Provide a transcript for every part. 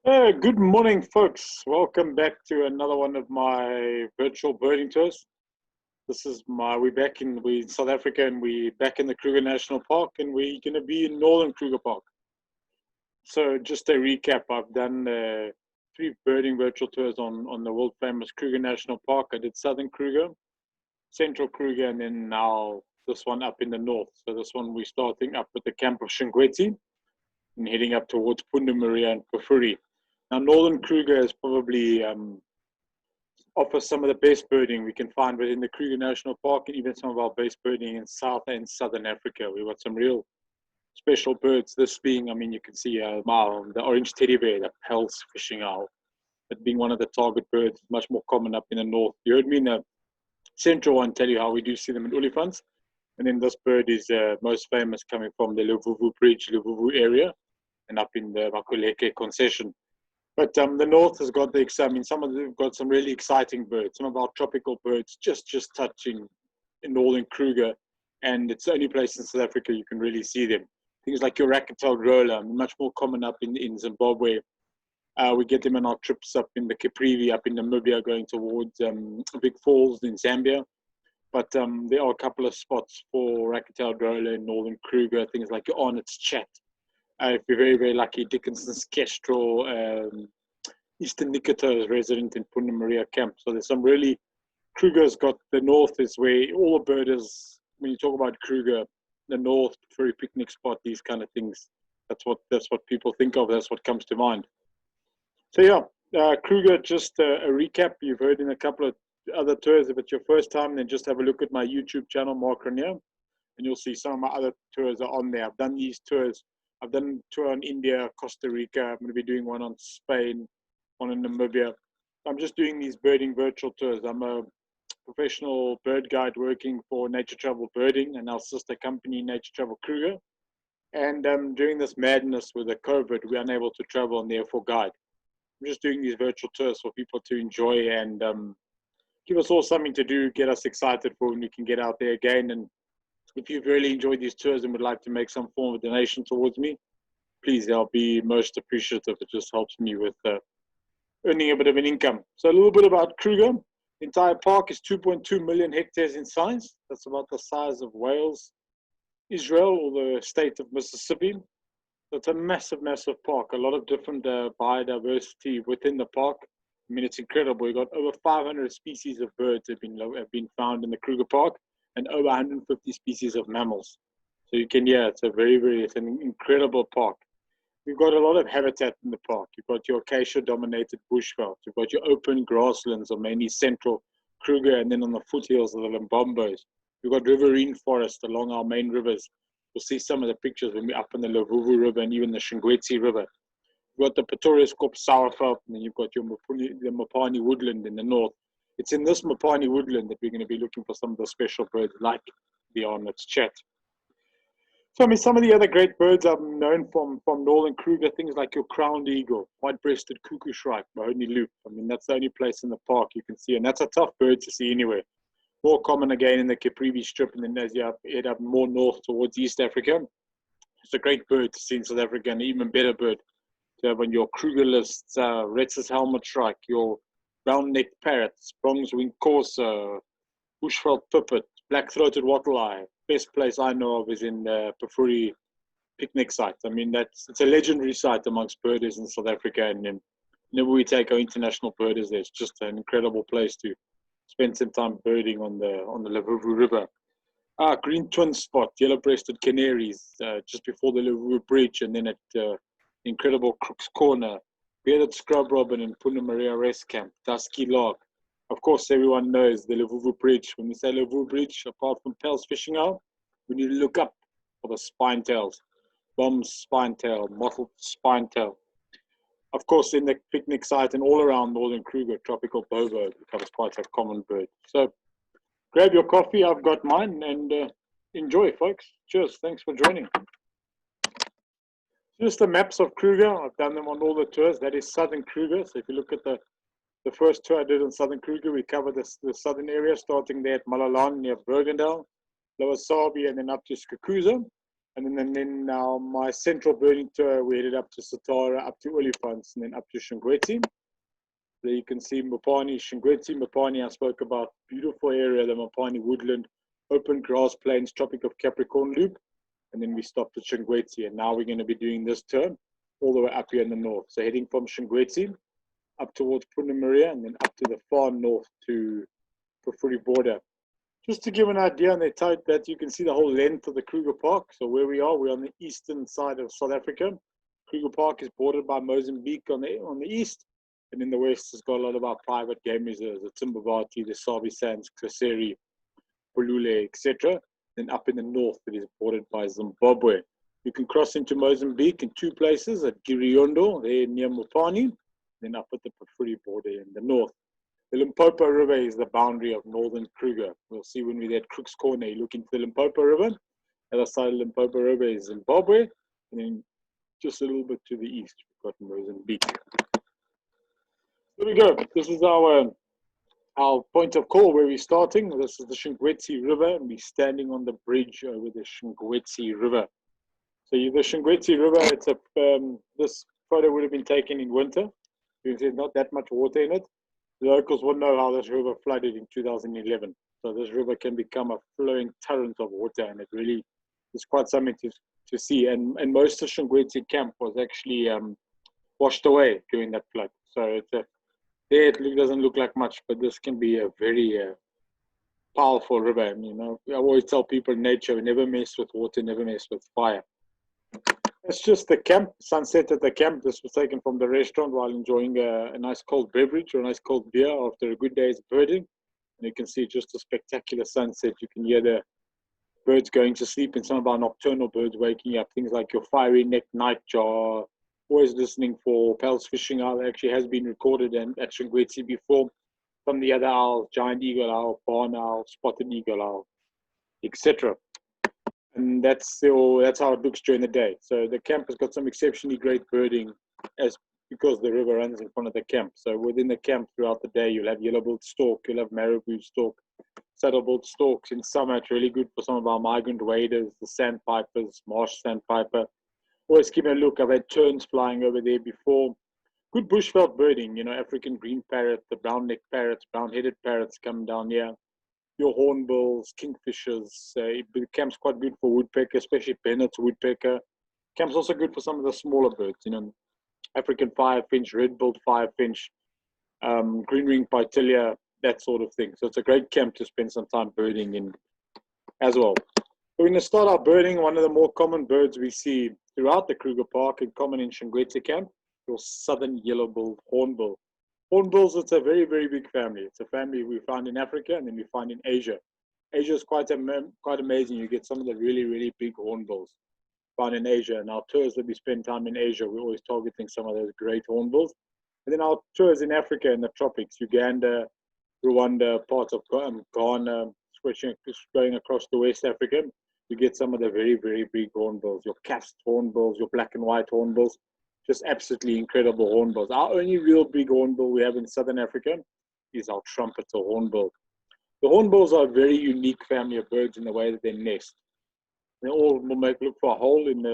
Good morning, folks. Welcome back to another one of my virtual birding tours. We're in South Africa and we're back in the Kruger National Park and we're going to be in Northern Kruger Park. So just a recap, I've done three birding virtual tours on the world famous Kruger National Park. I did Southern Kruger, Central Kruger, and then now this one up in the north. So this one we're starting up at the camp of Shingweti and heading up towards Punda Maria and Pafuri. Now, Northern Kruger is probably offers some of the best birding we can find within the Kruger National Park, and even some of our best birding in South and Southern Africa. We've got some real special birds. This being, you can see the orange teddy bear, the Pels fishing owl, that being one of the target birds, much more common up in the north. You heard me in the central one tell you how we do see them in olifants. And then this bird is most famous coming from the Luvuvu Bridge, Luvuvu area, and up in the Makuleke concession. But the north has got some of them have got some really exciting birds. Some of our tropical birds just touching in Northern Kruger, and it's the only place in South Africa you can really see them. Things like your racket-tailed roller, much more common up in Zimbabwe. We get them on our trips up in the Caprivi, up in Namibia, going towards Big Falls in Zambia. But there are a couple of spots for racket-tailed roller in Northern Kruger, things like your Arnott's Chat. If you're very, very lucky, Dickinson's Kestrel, Eastern Nikota is resident in Punda Maria camp. So there's some really, Kruger's got, the north is where all the birders, when you talk about Kruger, the north, very picnic spot, these kind of things, that's what people think of, that's what comes to mind. So yeah, Kruger, just a recap, you've heard in a couple of other tours. If it's your first time, then just have a look at my YouTube channel, Marc Cronje, and you'll see some of my other tours are on there. I've done these tours. I've done a tour on India, Costa Rica. I'm going to be doing one on Spain, one in Namibia. I'm just doing these birding virtual tours. I'm a professional bird guide working for Nature Travel Birding and our sister company, Nature Travel Kruger. And during this madness with the COVID, we're unable to travel and therefore guide. I'm just doing these virtual tours for people to enjoy and give us all something to do, get us excited for when we can get out there again. And if you've really enjoyed these tours and would like to make some form of donation towards me, please, I'll be most appreciative. It just helps me with earning a bit of an income. So a little bit about Kruger. The entire park is 2.2 million hectares in size. That's about the size of Wales, Israel, or the state of Mississippi. So it's a massive, massive park. A lot of different biodiversity within the park. I mean, it's incredible. We've got over 500 species of birds have been found in the Kruger Park, and over 150 species of mammals. So you can, it's it's an incredible park. We've got a lot of habitat in the park. You've got your acacia-dominated bushveld. You've got your open grasslands, or mainly central Kruger, and then on the foothills of the Limpopo. We've got riverine forest along our main rivers. You'll see some of the pictures when we're up in the Luvuvu River and even the Shingweti River. You've got the Pretorius-Kop Sauerveld, and then you've got the Mopani woodland in the north. It's in this Mopani woodland that we're going to be looking for some of the special birds like the Arnott's Chat. So, I mean, some of the other great birds I've known from Northern Kruger, things like your crowned eagle, white-breasted cuckoo shrike, mahogany loop. I mean, that's the only place in the park you can see, and that's a tough bird to see anywhere. More common again in the Caprivi Strip, and then as you head up more north towards East Africa, it's a great bird to see in South Africa, and an even better bird to have on your Kruger lists, Retz's helmet shrike, your brown-necked parrots, bronze-winged courser, bushveld pipit, black-throated wattle-eye. Best place I know of is in the Pafuri picnic site. I mean, it's a legendary site amongst birders in South Africa, and whenever we take our international birders there, it's just an incredible place to spend some time birding on the Luvuvu River. Green twin spot, yellow-breasted canaries, just before the Luvuvu Bridge, and then at incredible Crook's Corner, bearded scrub robin and Punda Maria Rest Camp, dusky lark. Of course, everyone knows the Luvuvu Bridge. When we say Luvuvu Bridge, apart from Pels fishing owl, we need to look up for the spine-tails, bomb's spine-tail, mottled spine-tail. Of course, in the picnic site and all around Northern Kruger, tropical bobo becomes quite a common bird. So grab your coffee, I've got mine, and enjoy, folks. Cheers, thanks for joining. Just the maps of Kruger. I've done them on all the tours. That is Southern Kruger. So if you look at the first tour I did on Southern Kruger, we covered the southern area, starting there at Malalan near Bergendal, Lower Sabi, and then up to Skukuza. And then now my central birding tour, we headed up to Satara, up to Olifants, and then up to Shingweti. There you can see Mopani, Shingweti, Mopani. I spoke about beautiful area, the Mopani woodland, open grass plains, Tropic of Capricorn loop. And then we stopped at Shingweti, and now we're going to be doing this turn all the way up here in the north. So heading from Shingweti up towards Punta Maria, and then up to the far north to Pafuri border. Just to give an idea on the type that you can see the whole length of the Kruger Park. So where we are, we're on the eastern side of South Africa. Kruger Park is bordered by Mozambique on the east, and in the west has got a lot of our private game reserves, the Timbavati, the Sabi Sands, Kaseri, Pulule, etc. Then up in the north, it is bordered by Zimbabwe. You can cross into Mozambique in two places, at Giriondo, there near Mopani, then up at the Pafuri border in the north. The Limpopo River is the boundary of Northern Kruger. We'll see when we're at Crook's Corner, you look into the Limpopo River. The other side of the Limpopo River is Zimbabwe, and then just a little bit to the east, we've got Mozambique. There we go. This is our point of call where we're starting. This is the Shingweti River, and we're standing on the bridge over the Shingweti River. So the Shingweti River, it's this photo would have been taken in winter. You can see not that much water in it. The locals will know how this river flooded in 2011. So this river can become a flowing torrent of water, and it really is quite something to see. And most of Shingweti camp was actually washed away during that flood. So it's there it doesn't look like much, but this can be a very powerful river. And, you know, I always tell people in nature, never mess with water, never mess with fire. It's just the camp, sunset at the camp. This was taken from the restaurant while enjoying a nice cold beverage or a nice cold beer after a good day's birding. And you can see just a spectacular sunset. You can hear the birds going to sleep and some of our nocturnal birds waking up. Things like your fiery neck nightjar, always listening for Pels fishing owl. It actually has been recorded and at Shingweti before. From the other owls, giant eagle owl, barn owl, spotted eagle owl, etc. And that's how it looks during the day. So the camp has got some exceptionally great birding because the river runs in front of the camp. So within the camp throughout the day, you'll have yellow-billed stork, you'll have marabou stork, saddle-billed storks. In summer, it's really good for some of our migrant waders, the sandpipers, marsh sandpiper. Always keep a look. I've had terns flying over there before. Good bushveld birding, you know, African green parrot, the brown-necked parrots, brown-headed parrots come down here. Your hornbills, kingfishers. The camp's quite good for woodpecker, especially Bennett's woodpecker. Camp's also good for some of the smaller birds, you know, African firefinch, red-billed firefinch, green-ringed pytilia, that sort of thing. So it's a great camp to spend some time birding in as well. We're going to start our birding. One of the more common birds we see throughout the Kruger Park and common in Shingweti camp, your southern yellow-billed hornbill. Hornbills, it's a very, very big family. It's a family we find in Africa and then we find in Asia. Asia is quite amazing. You get some of the really, really big hornbills found in Asia. And our tours that we spend time in Asia, we're always targeting some of those great hornbills. And then our tours in Africa in the tropics, Uganda, Rwanda, parts of Ghana, switching, going across to West Africa, you get some of the very, very big hornbills, your cast hornbills, your black and white hornbills. Just absolutely incredible hornbills. Our only real big hornbill we have in Southern Africa is our trumpeter hornbill. The hornbills are a very unique family of birds in the way that they nest. They all will look for a hole in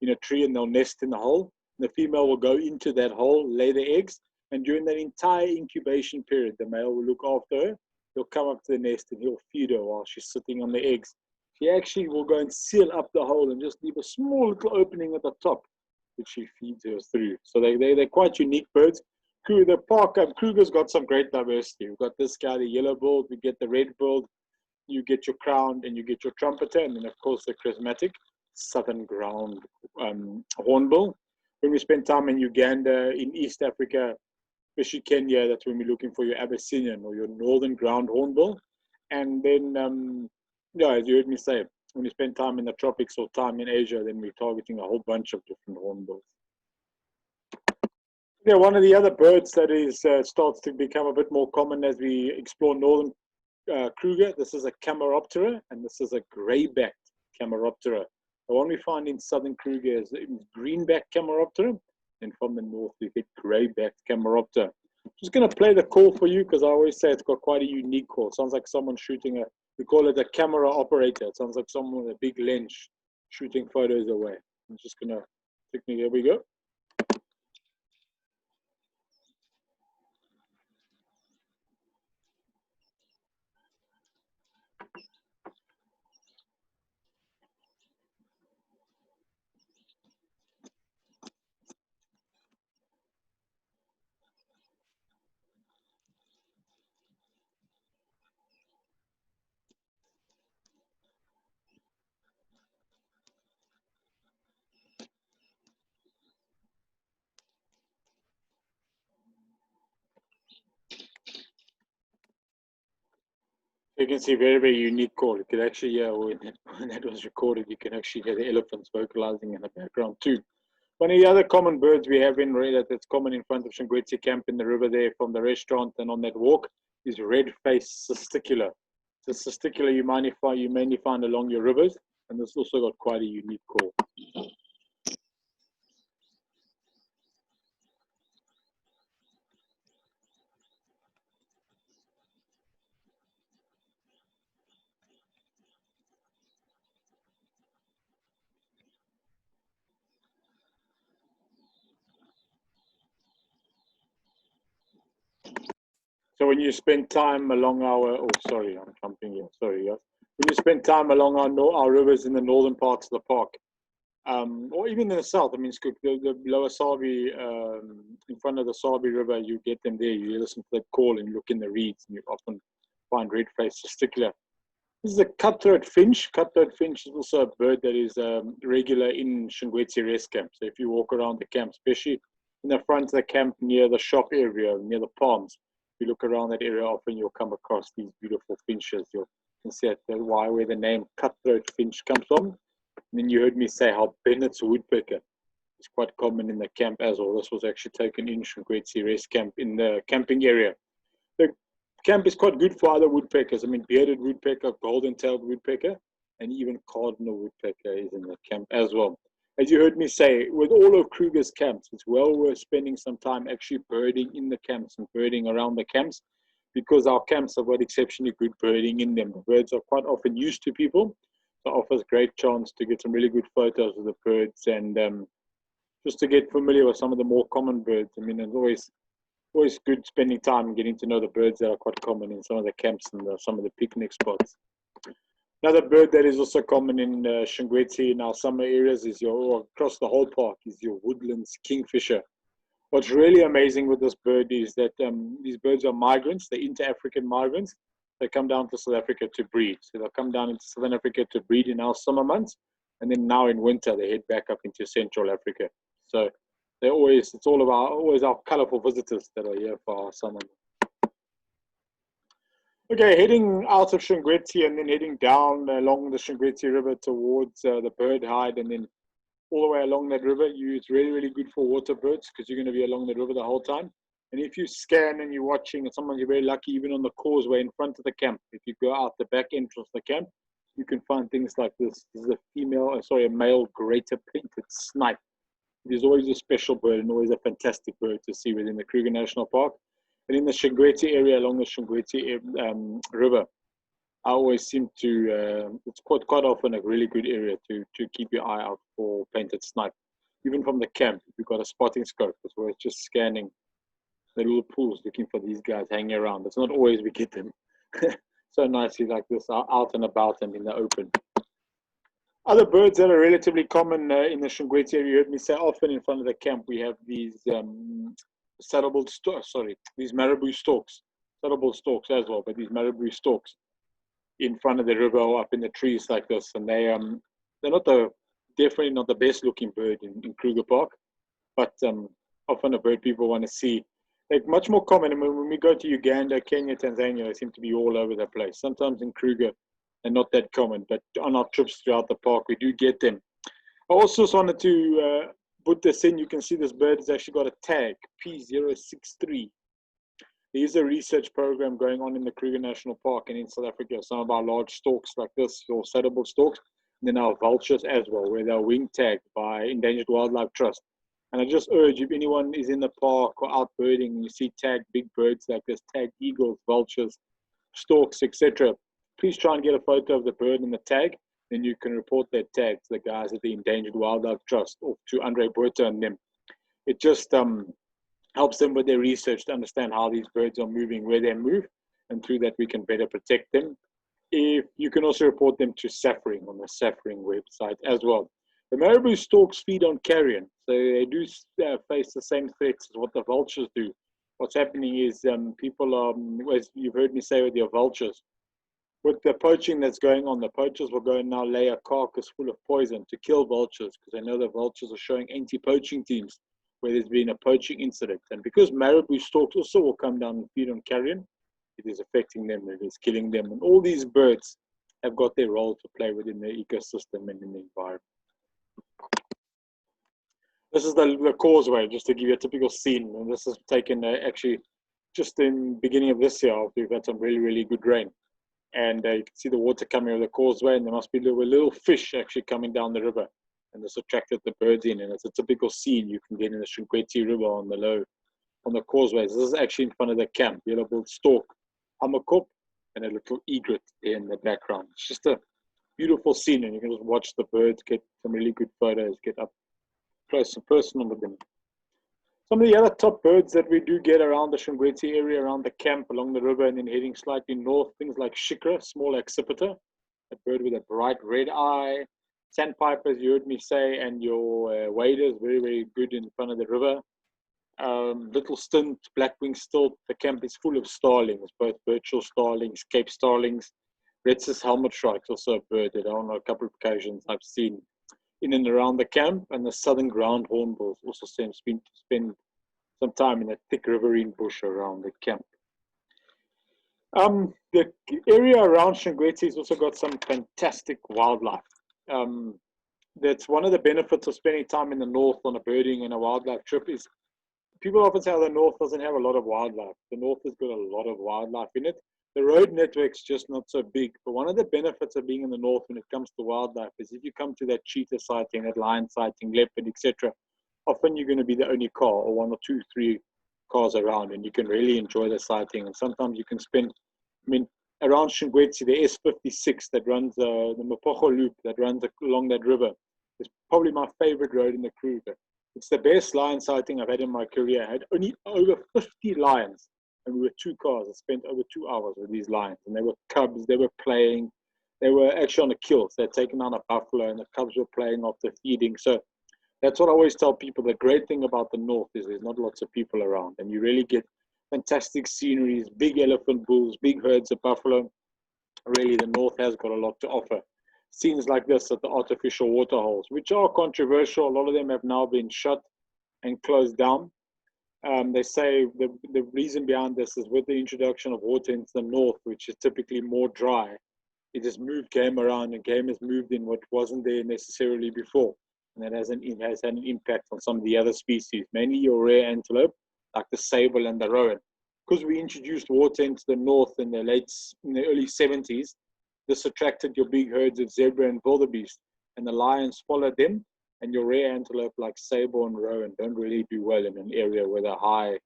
a tree and they'll nest in the hole. The female will go into that hole, lay the eggs, and during that entire incubation period, the male will look after her. He'll come up to the nest and he'll feed her while she's sitting on the eggs. He actually will go and seal up the hole and just leave a small little opening at the top, which she feeds her through. So they're quite unique birds. The park, Kruger's got some great diversity. We've got this guy, the yellow-billed, we get the red-billed, you get your crowned, and you get your trumpeter, and then, of course, the charismatic southern ground hornbill. When we spend time in Uganda, in East Africa, especially Kenya, that's when we're looking for your Abyssinian or your northern ground hornbill. And then, as you heard me say, when you spend time in the tropics or time in Asia, then we're targeting a whole bunch of different hornbills. Yeah, one of the other birds that starts to become a bit more common as we explore Northern Kruger, this is a Cameroptera, and this is a grey-backed Cameroptera. The one we find in Southern Kruger is green-backed Cameroptera, and from the north we get grey-backed Cameroptera. I'm just going to play the call for you because I always say it's got quite a unique call. It sounds like someone shooting we call it a camera operator. It sounds like someone with a big lens shooting photos away. I'm just gonna technically, here we go. You can see very, very unique call. You could actually hear when that was recorded, you can actually hear the elephants vocalizing in the background too. One of the other common birds we have in Red that's common in front of Shungwetse camp in the river there from the restaurant and on that walk is red-faced Stickler. So Stickler you mainly find along your rivers, and this also got quite a unique call. So when you spend time along our, oh sorry, I'm jumping here, sorry guys. When you spend time along our rivers in the northern parts of the park, or even in the south, I mean, the lower Sabi, in front of the Sabi River, you get them there, you listen to that call and you look in the reeds and you often find red-faced Stickler. This is a cutthroat finch. Cutthroat finch is also a bird that is regular in Shungwetse rest camp. So if you walk around the camp, especially in the front of the camp near the shop area, near the palms, you look around that area, often you'll come across these beautiful finches. You can see where the name cutthroat finch comes from. And then you heard me say how Bennett's woodpecker is quite common in the camp as well. This was actually taken in Shungwetse rest camp in the camping area. The camp is quite good for other woodpeckers. I mean, bearded woodpecker, golden-tailed woodpecker, and even cardinal woodpecker is in the camp as well. As you heard me say, with all of Kruger's camps, it's well worth spending some time actually birding in the camps and birding around the camps, because our camps have got exceptionally good birding in them. The birds are quite often used to people, so it offers great chance to get some really good photos of the birds and just to get familiar with some of the more common birds. I mean, it's always good spending time getting to know the birds that are quite common in some of the camps and some of the picnic spots. Another bird that is also common in Shungwetse in our summer areas is across the whole park is your Woodlands Kingfisher. What's really amazing with this bird is that these birds are migrants. They're inter-African migrants. They come down to South Africa to breed. So they'll come down into Southern Africa to breed in our summer months, and then now in winter they head back up into Central Africa. So it's always our colorful visitors that are here for our summer. Okay, heading out of Shungwetse and then heading down along the Shungwetse River towards the bird hide, and then all the way along that river. It's really, really good for water birds because you're going to be along the river the whole time. And if you scan and you're watching, and sometimes you're very lucky, even on the causeway in front of the camp, if you go out the back entrance of the camp, you can find things like this. This is a male greater painted snipe. It is always a special bird and always a fantastic bird to see within the Kruger National Park. And in the Shungwetse area, along the Shungwetse River, I always seem to, it's quite often a really good area to keep your eye out for painted snipe. Even from the camp, if you've got a spotting scope, it's always just scanning the little pools, looking for these guys hanging around. It's not always we get them so nicely like this, out and about and in the open. Other birds that are relatively common in the Shungwetse area, you heard me say often in front of the camp, we have these these marabou storks, saddle storks as well, but these marabou storks in front of the river or up in the trees like this, and they're definitely not the best looking bird in Kruger Park, but often a bird people want to see. They're much more common. I mean, when we go to Uganda, Kenya, Tanzania, they seem to be all over the place. Sometimes in Kruger, they're not that common, but on our trips throughout the park, we do get them. I also just wanted to put this in. You can see this bird has actually got a tag, P063. There's a research program going on in the Kruger National Park and in South Africa. Some of our large storks like this, or saddle storks, and then our vultures as well, where they're wing tagged by Endangered Wildlife Trust. And I just urge, if anyone is in the park or out birding and you see tagged big birds like this, tagged eagles, vultures, storks, etc., please try and get a photo of the bird and the tag. then you can report their tag to the guys at the Endangered Wildlife Trust or to Andre Buerta and them. It just helps them with their research to understand how these birds are moving, where they move, and through that we can better protect them. If you can also report them to Saffring on the Saffring website as well. The marabou storks feed on carrion, so they do face the same threats as what the vultures do. What's happening is people are, as you've heard me say with your vultures, with the poaching that's going on, the poachers will go and now lay a carcass full of poison to kill vultures, because they know the vultures are showing anti-poaching teams where there's been a poaching incident. And because marabou storks also will come down and feed on carrion, it is affecting them, it is killing them. And all these birds have got their role to play within the ecosystem and in the environment. This is the causeway, just to give you a typical scene. And this is taken actually just in the beginning of this year, after we've had some really, really good rain. And you can see the water coming over the causeway, and there must be little fish actually coming down the river. And this attracted the birds in, and it's a typical scene you can get in the Shungweti River on the causeways. This is actually in front of the camp, yellow-billed stork, hammerkop, and a little egret there in the background. It's just a beautiful scene, and you can just watch the birds, get some really good photos, get up close and personal with them. Some of the other top birds that we do get around the Shungweti area, around the camp, along the river, and then heading slightly north, things like shikra, small accipiter, a bird with a bright red eye, sandpipers, you heard me say, and your waders, very, very good in front of the river. Little stint, black-winged stilt. The camp is full of starlings, both virtual starlings, Cape starlings. Red's helmet shrike's also a bird that on a couple of occasions I've seen in and around the camp, and the southern ground hornbills also spend some time in a thick riverine bush around the camp. The area around Shungweti has also got some fantastic wildlife. That's one of the benefits of spending time in the north on a birding and a wildlife trip is people often say, oh, the north doesn't have a lot of wildlife. The north has got a lot of wildlife in it. The road network's just not so big. But one of the benefits of being in the north when it comes to wildlife is if you come to that cheetah sighting, that lion sighting, leopard, etc., often you're going to be the only car or 1 or 2, 3 cars around, and you can really enjoy the sighting. And sometimes you can spend, around Shungweti, the S56 that runs the Limpopo loop that runs along that river is probably my favorite road in the Kruger. It's the best lion sighting I've had in my career. I had only over 50 lions, and we were 2 cars. I spent over 2 hours with these lions, and they were cubs. They were playing. They were actually on a kill. So they'd taken on a buffalo, and the cubs were playing after feeding. So that's what I always tell people. The great thing about the north is there's not lots of people around, and you really get fantastic sceneries, big elephant bulls, big herds of buffalo. Really, the north has got a lot to offer. Scenes like this at the artificial water holes, which are controversial. A lot of them have now been shut and closed down. They say the reason behind this is with the introduction of water into the north, which is typically more dry, it has moved game around, and game has moved in what wasn't there necessarily before. And that has had an impact on some of the other species, mainly your rare antelope, like the sable and the rowan. Because we introduced water into the north in the early 70s, this attracted your big herds of zebra and wildebeest, and the lions followed them, and your rare antelope like sable and rowan don't really do well in an area with a high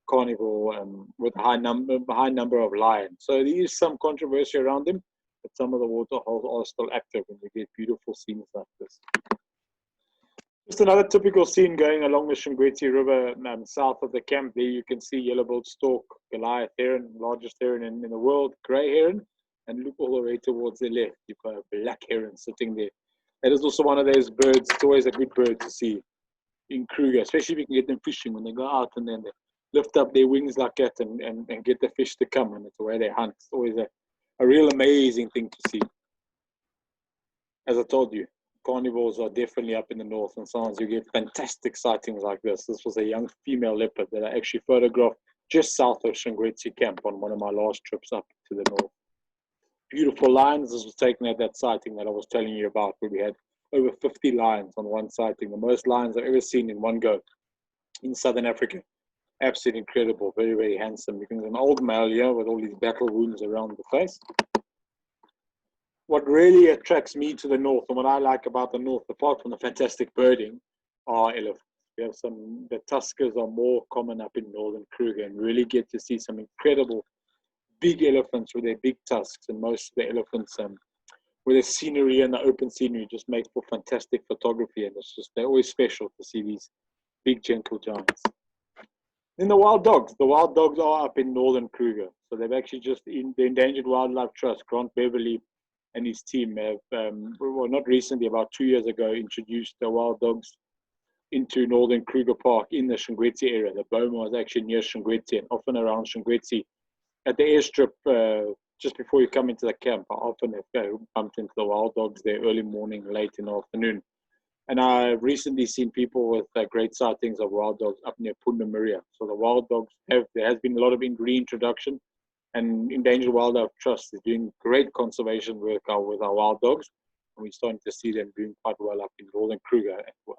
carnivore, with a high number of lions. So there is some controversy around them, but some of the water holes are still active, and you get beautiful scenes like this. Just another typical scene going along the Shungweti River south of the camp. There you can see yellow-billed stork, Goliath heron, largest heron in the world, grey heron, and look all the way towards the left. You've got a black heron sitting there. That is also one of those birds. It's always a good bird to see in Kruger, especially if you can get them fishing when they go out and then they lift up their wings like that and get the fish to come, and it's the way they hunt. It's always a real amazing thing to see. As I told you, carnivores are definitely up in the north, and sometimes you get fantastic sightings like this. This was a young female leopard that I actually photographed just south of Shungweti camp on one of my last trips up to the north. Beautiful lions. This was taken at that sighting that I was telling you about, where we had over 50 lions on one sighting, the most lions I've ever seen in one go in southern Africa. Absolutely incredible, very, very handsome. Because an old male here with all these battle wounds around the face. What really attracts me to the north, and what I like about the north, apart from the fantastic birding, are elephants. We have the tuskers are more common up in northern Kruger, and really get to see some incredible big elephants with their big tusks, and most of the elephants where the scenery and the open scenery just makes for fantastic photography, and they're always special to see these big gentle giants. Then the wild dogs are up in Northern Kruger. So they've actually just, in the Endangered Wildlife Trust, Grant Beverly and his team have, well, not recently, about 2 years ago, introduced the wild dogs into Northern Kruger Park in the Shungwetsi area. The boma was actually near Shungwetsi and often around Shungwetsi. At the airstrip, just before you come into the camp, I often have bumped into the wild dogs there early morning, late in the afternoon. And I've recently seen people with great sightings of wild dogs up near Pundamiria. So the wild dogs there has been a lot of reintroduction, and Endangered Wildlife Trust is doing great conservation work with our wild dogs. And we're starting to see them doing quite well up in Northern Kruger as well.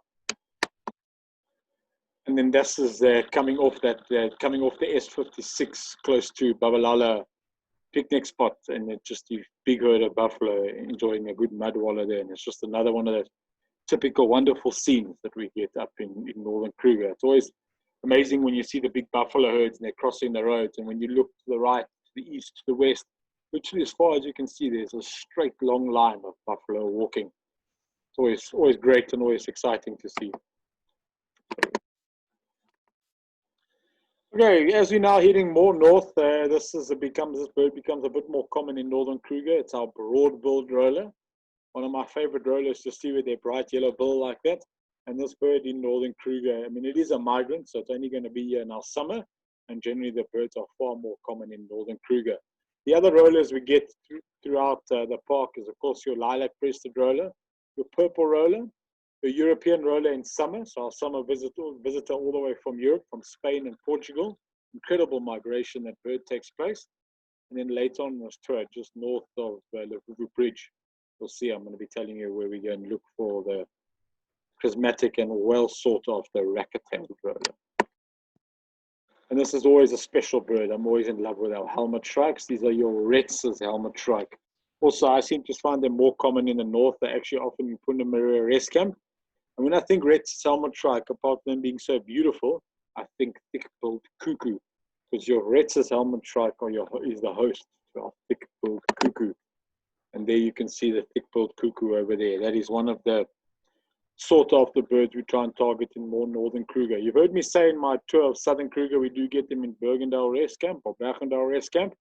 And then this is coming off the S56 close to Babalala picnic spot, and it's just a big herd of buffalo enjoying a good mud wallow there. And it's just another one of those typical wonderful scenes that we get up in Northern Kruger. It's always amazing when you see the big buffalo herds and they're crossing the roads, and when you look to the right, to the east, to the west, literally as far as you can see, there's a straight long line of buffalo walking. It's always great and always exciting to see. Okay, as we're now heading more north, this bird becomes a bit more common in Northern Kruger. It's our broad-billed roller. One of my favorite rollers to see with their bright yellow bill like that. And this bird in Northern Kruger, I mean, it is a migrant, so it's only going to be here in our summer. And generally, the birds are far more common in Northern Kruger. The other rollers we get throughout the park is, of course, your lilac-breasted roller, your purple roller, the European roller in summer. So our summer visitor all the way from Europe, from Spain and Portugal. Incredible migration that bird takes place. And then later on this tour, just north of Limpopo Bridge, you'll see I'm going to be telling you where we go and look for the prismatic and well sought after racket-tailed roller. And this is always a special bird. I'm always in love with our helmet shrikes. These are your Retz's helmet shrike. Also, I seem to find them more common in the north. They're actually often in Pundamiria Rest Camp. And when I think Retz's helmet shrike, apart from them being so beautiful, I think thick-billed cuckoo, because your Retz's helmet shrike is the host to our thick-billed cuckoo. And there you can see the thick-billed cuckoo over there. That is one of the sought-after birds we try and target in more Northern Kruger. You've heard me say in my tour of Southern Kruger, we do get them in Bergendale Rest Camp or Bergendale Rest Camp.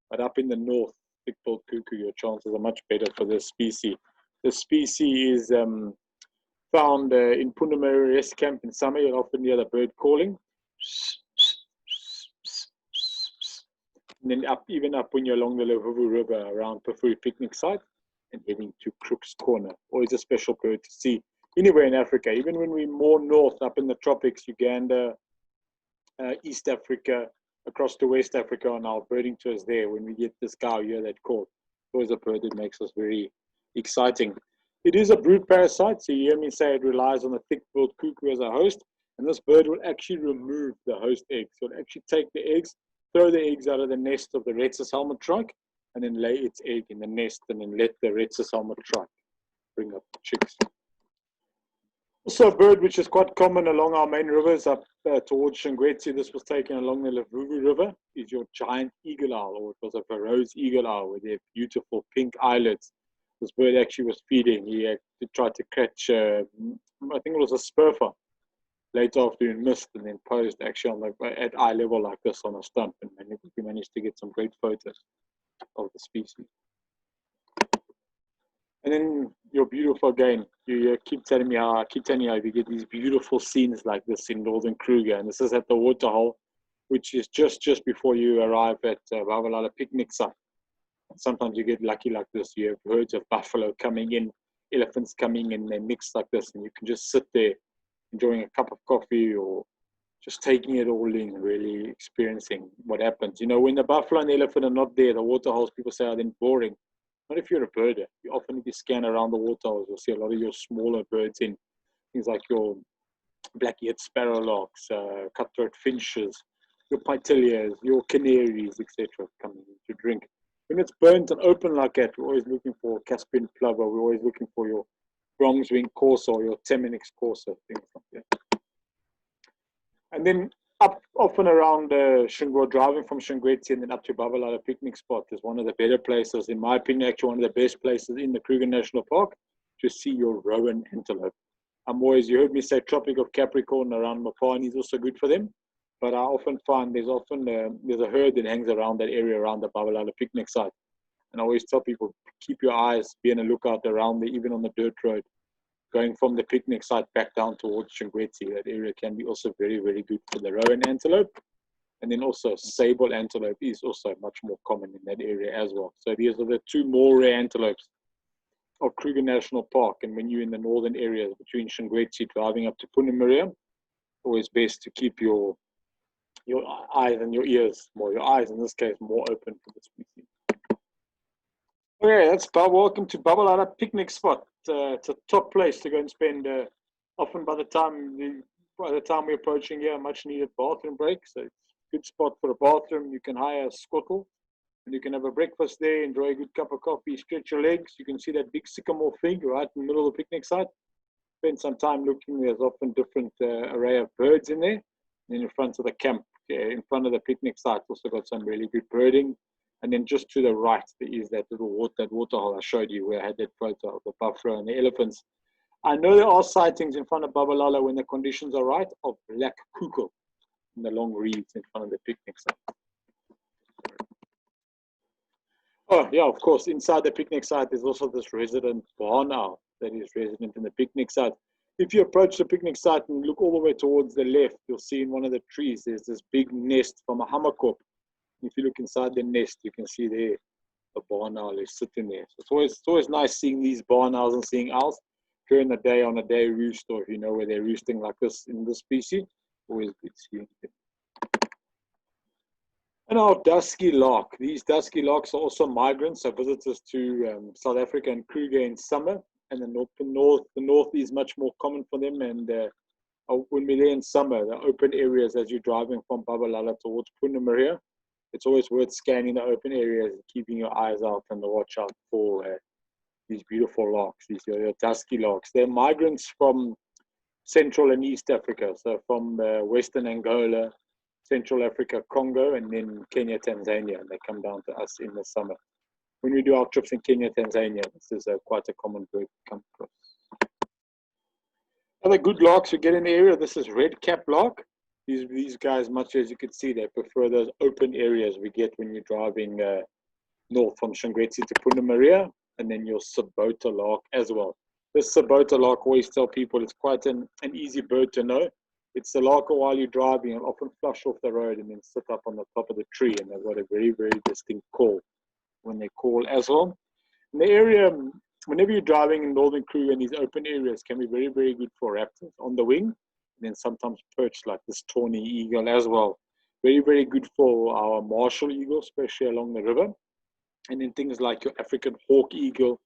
But up in the north, thick-billed cuckoo, your chances are much better for this species. The species is found in Pundamiria Rest Camp in summer. You'll often hear the bird calling. And then even up when you're along the Limpopo River around Pafuri picnic site and heading to Crook's Corner. Always a special bird to see anywhere in Africa. Even when we're more north, up in the tropics, Uganda, East Africa, across to West Africa on our birding tours there, when we get this cow here that call, it's always a bird that makes us very exciting. It is a brood parasite, so you hear me say it relies on the thick-billed cuckoo as a host, and this bird will actually remove the host eggs. So it'll actually take the eggs, throw the eggs out of the nest of the Retz's helmet shrike, and then lay its egg in the nest, and then let the Retz's helmet shrike bring up the chicks. Also a bird which is quite common along our main rivers up towards Shungwetsi, this was taken along the Limpopo River, is your giant eagle owl, or it was a Verreaux's eagle owl with their beautiful pink eyelids. This bird actually was feeding. He tried to catch, I think it was a spurfer, late afternoon mist, and then posed actually at eye level like this on a stump, and we managed to get some great photos of the species. And then you're beautiful again. You keep telling me how you get these beautiful scenes like this in Northern Kruger, and this is at the waterhole, which is just before you arrive at Babalala picnic site. And sometimes you get lucky like this. You have herds of buffalo coming in, elephants coming in, they mix like this, and you can just sit there enjoying a cup of coffee or just taking it all in, really experiencing what happens. You know, when the buffalo and the elephant are not there, the waterholes, people say, are then boring. Not if you're a birder. You often need to scan around the waterholes. You'll see a lot of your smaller birds in, things like your black-eared sparrowlarks, cutthroat finches, your pitilias, your canaries, etc., coming in to drink. When it's burnt and open like that, we're always looking for Caspian plover. We're always looking for your bronze-winged courser or your Temenix courser, things like that. And then up often around driving from Shingweti and then up to Babalala picnic spot is one of the better places, in my opinion, actually one of the best places in the Kruger National Park to see your rowan antelope. You heard me say Tropic of Capricorn around Mopani is also good for them, but I often find there's a herd that hangs around that area around the Babalala picnic site. And I always tell people, keep your eyes, be on a lookout around there, even on the dirt road. Going from the picnic site back down towards Shingweti, that area can be also very, very good for the rowan antelope. And then also sable antelope is also much more common in that area as well. So these are the two more rare antelopes of Kruger National Park. And when you're in the northern areas between Shingweti driving up to Punamaria, always best to keep your eyes and your ears, your eyes in this case, more open for the species. Okay, welcome to Babalala picnic spot. It's a top place to go and spend. Often by the time we're approaching here, a much needed bathroom break. So it's a good spot for a bathroom. You can hire a scuttle and you can have a breakfast there, enjoy a good cup of coffee, stretch your legs. You can see that big sycamore fig right in the middle of the picnic site. Spend some time looking. There's often different array of birds in there. And in front of the camp, in front of the picnic site, also got some really good birding. And then just to the right, there is that little water hole I showed you where I had that photo of the buffalo and the elephants. I know there are sightings in front of Babalala when the conditions are right of black cuckoo in the long reeds in front of the picnic site. Oh, yeah, of course, inside the picnic site, there's also this resident barn owl that is resident in the picnic site. If you approach the picnic site and look all the way towards the left, you'll see in one of the trees, there's this big nest from a hammerkop. If you look inside the nest, you can see there the barn owl is sitting there. So it's always nice seeing these barn owls and seeing owls during the day on a day roost, or if you know where they're roosting like this in this species, always good seeing them. And our dusky lark. These dusky larks are also migrants, so visitors to South Africa and Kruger in summer. And the north is much more common for them. And when we're there in summer, the open areas as you're driving from Babalala towards Punamaria, it's always worth scanning the open areas and keeping your eyes out and the watch out for these beautiful larks, these dusky larks. They're migrants from Central and East Africa, so from Western Angola, Central Africa, Congo, and then Kenya, Tanzania. And they come down to us in the summer. When we do our trips in Kenya, Tanzania, this is quite a common bird to come across. Other good larks we get in the area, this is red-cap lark. These guys, much as you can see, they prefer those open areas we get when you're driving north from Shingweti to Punamaria, and then your Sabota lark as well. This Sabota lark, always tell people, it's quite an easy bird to know. It's the lark while you're driving and often flush off the road and then sit up on the top of the tree, and they've got a very, very distinct call when they call as well. In the area, whenever you're driving in Northern Kruger, in these open areas can be very, very good for raptors on the wing. And then sometimes perched like this tawny eagle as well. Very, very good for our martial eagle, especially along the river. And then things like your African hawk eagle.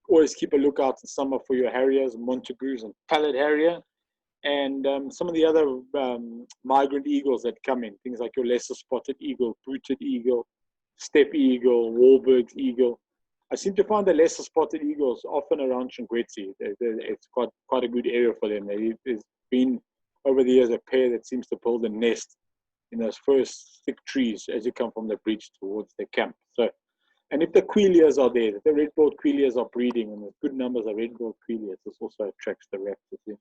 Always keep a lookout in summer for your harriers, Montagues, and pallid harrier. And some of the other migrant eagles that come in, things like your lesser spotted eagle, booted eagle, steppe eagle, Wahlberg's eagle. I seem to find the lesser spotted eagles often around Shingweti. It's quite a good area for them. There's been over the years a pair that seems to build a nest in those first thick trees as you come from the bridge towards the camp. So, and if the quilias are there, if the red-billed quilias are breeding, and there's good numbers of red-billed quilias, this also attracts the raptors in.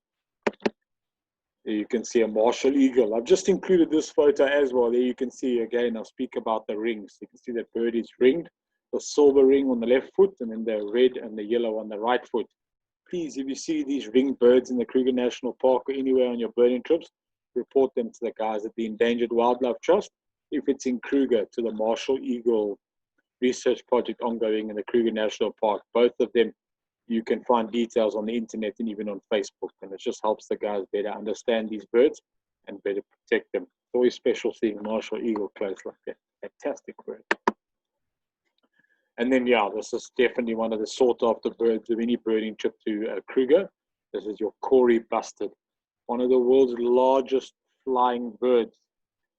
There you can see a martial eagle. I've just included this photo as well. There you can see, again, I'll speak about the rings. You can see that bird is ringed, the silver ring on the left foot, and then the red and the yellow on the right foot. Please, if you see these ringed birds in the Kruger National Park or anywhere on your birding trips, report them to the guys at the Endangered Wildlife Trust. If it's in Kruger, to the Martial Eagle research project ongoing in the Kruger National Park. Both of them, you can find details on the internet and even on Facebook. And it just helps the guys better understand these birds and better protect them. It's always special seeing Martial Eagle close like that. Fantastic bird. And then, yeah, this is definitely one of the sought-after birds of any birding trip to Kruger. This is your Kori Bustard, one of the world's largest flying birds.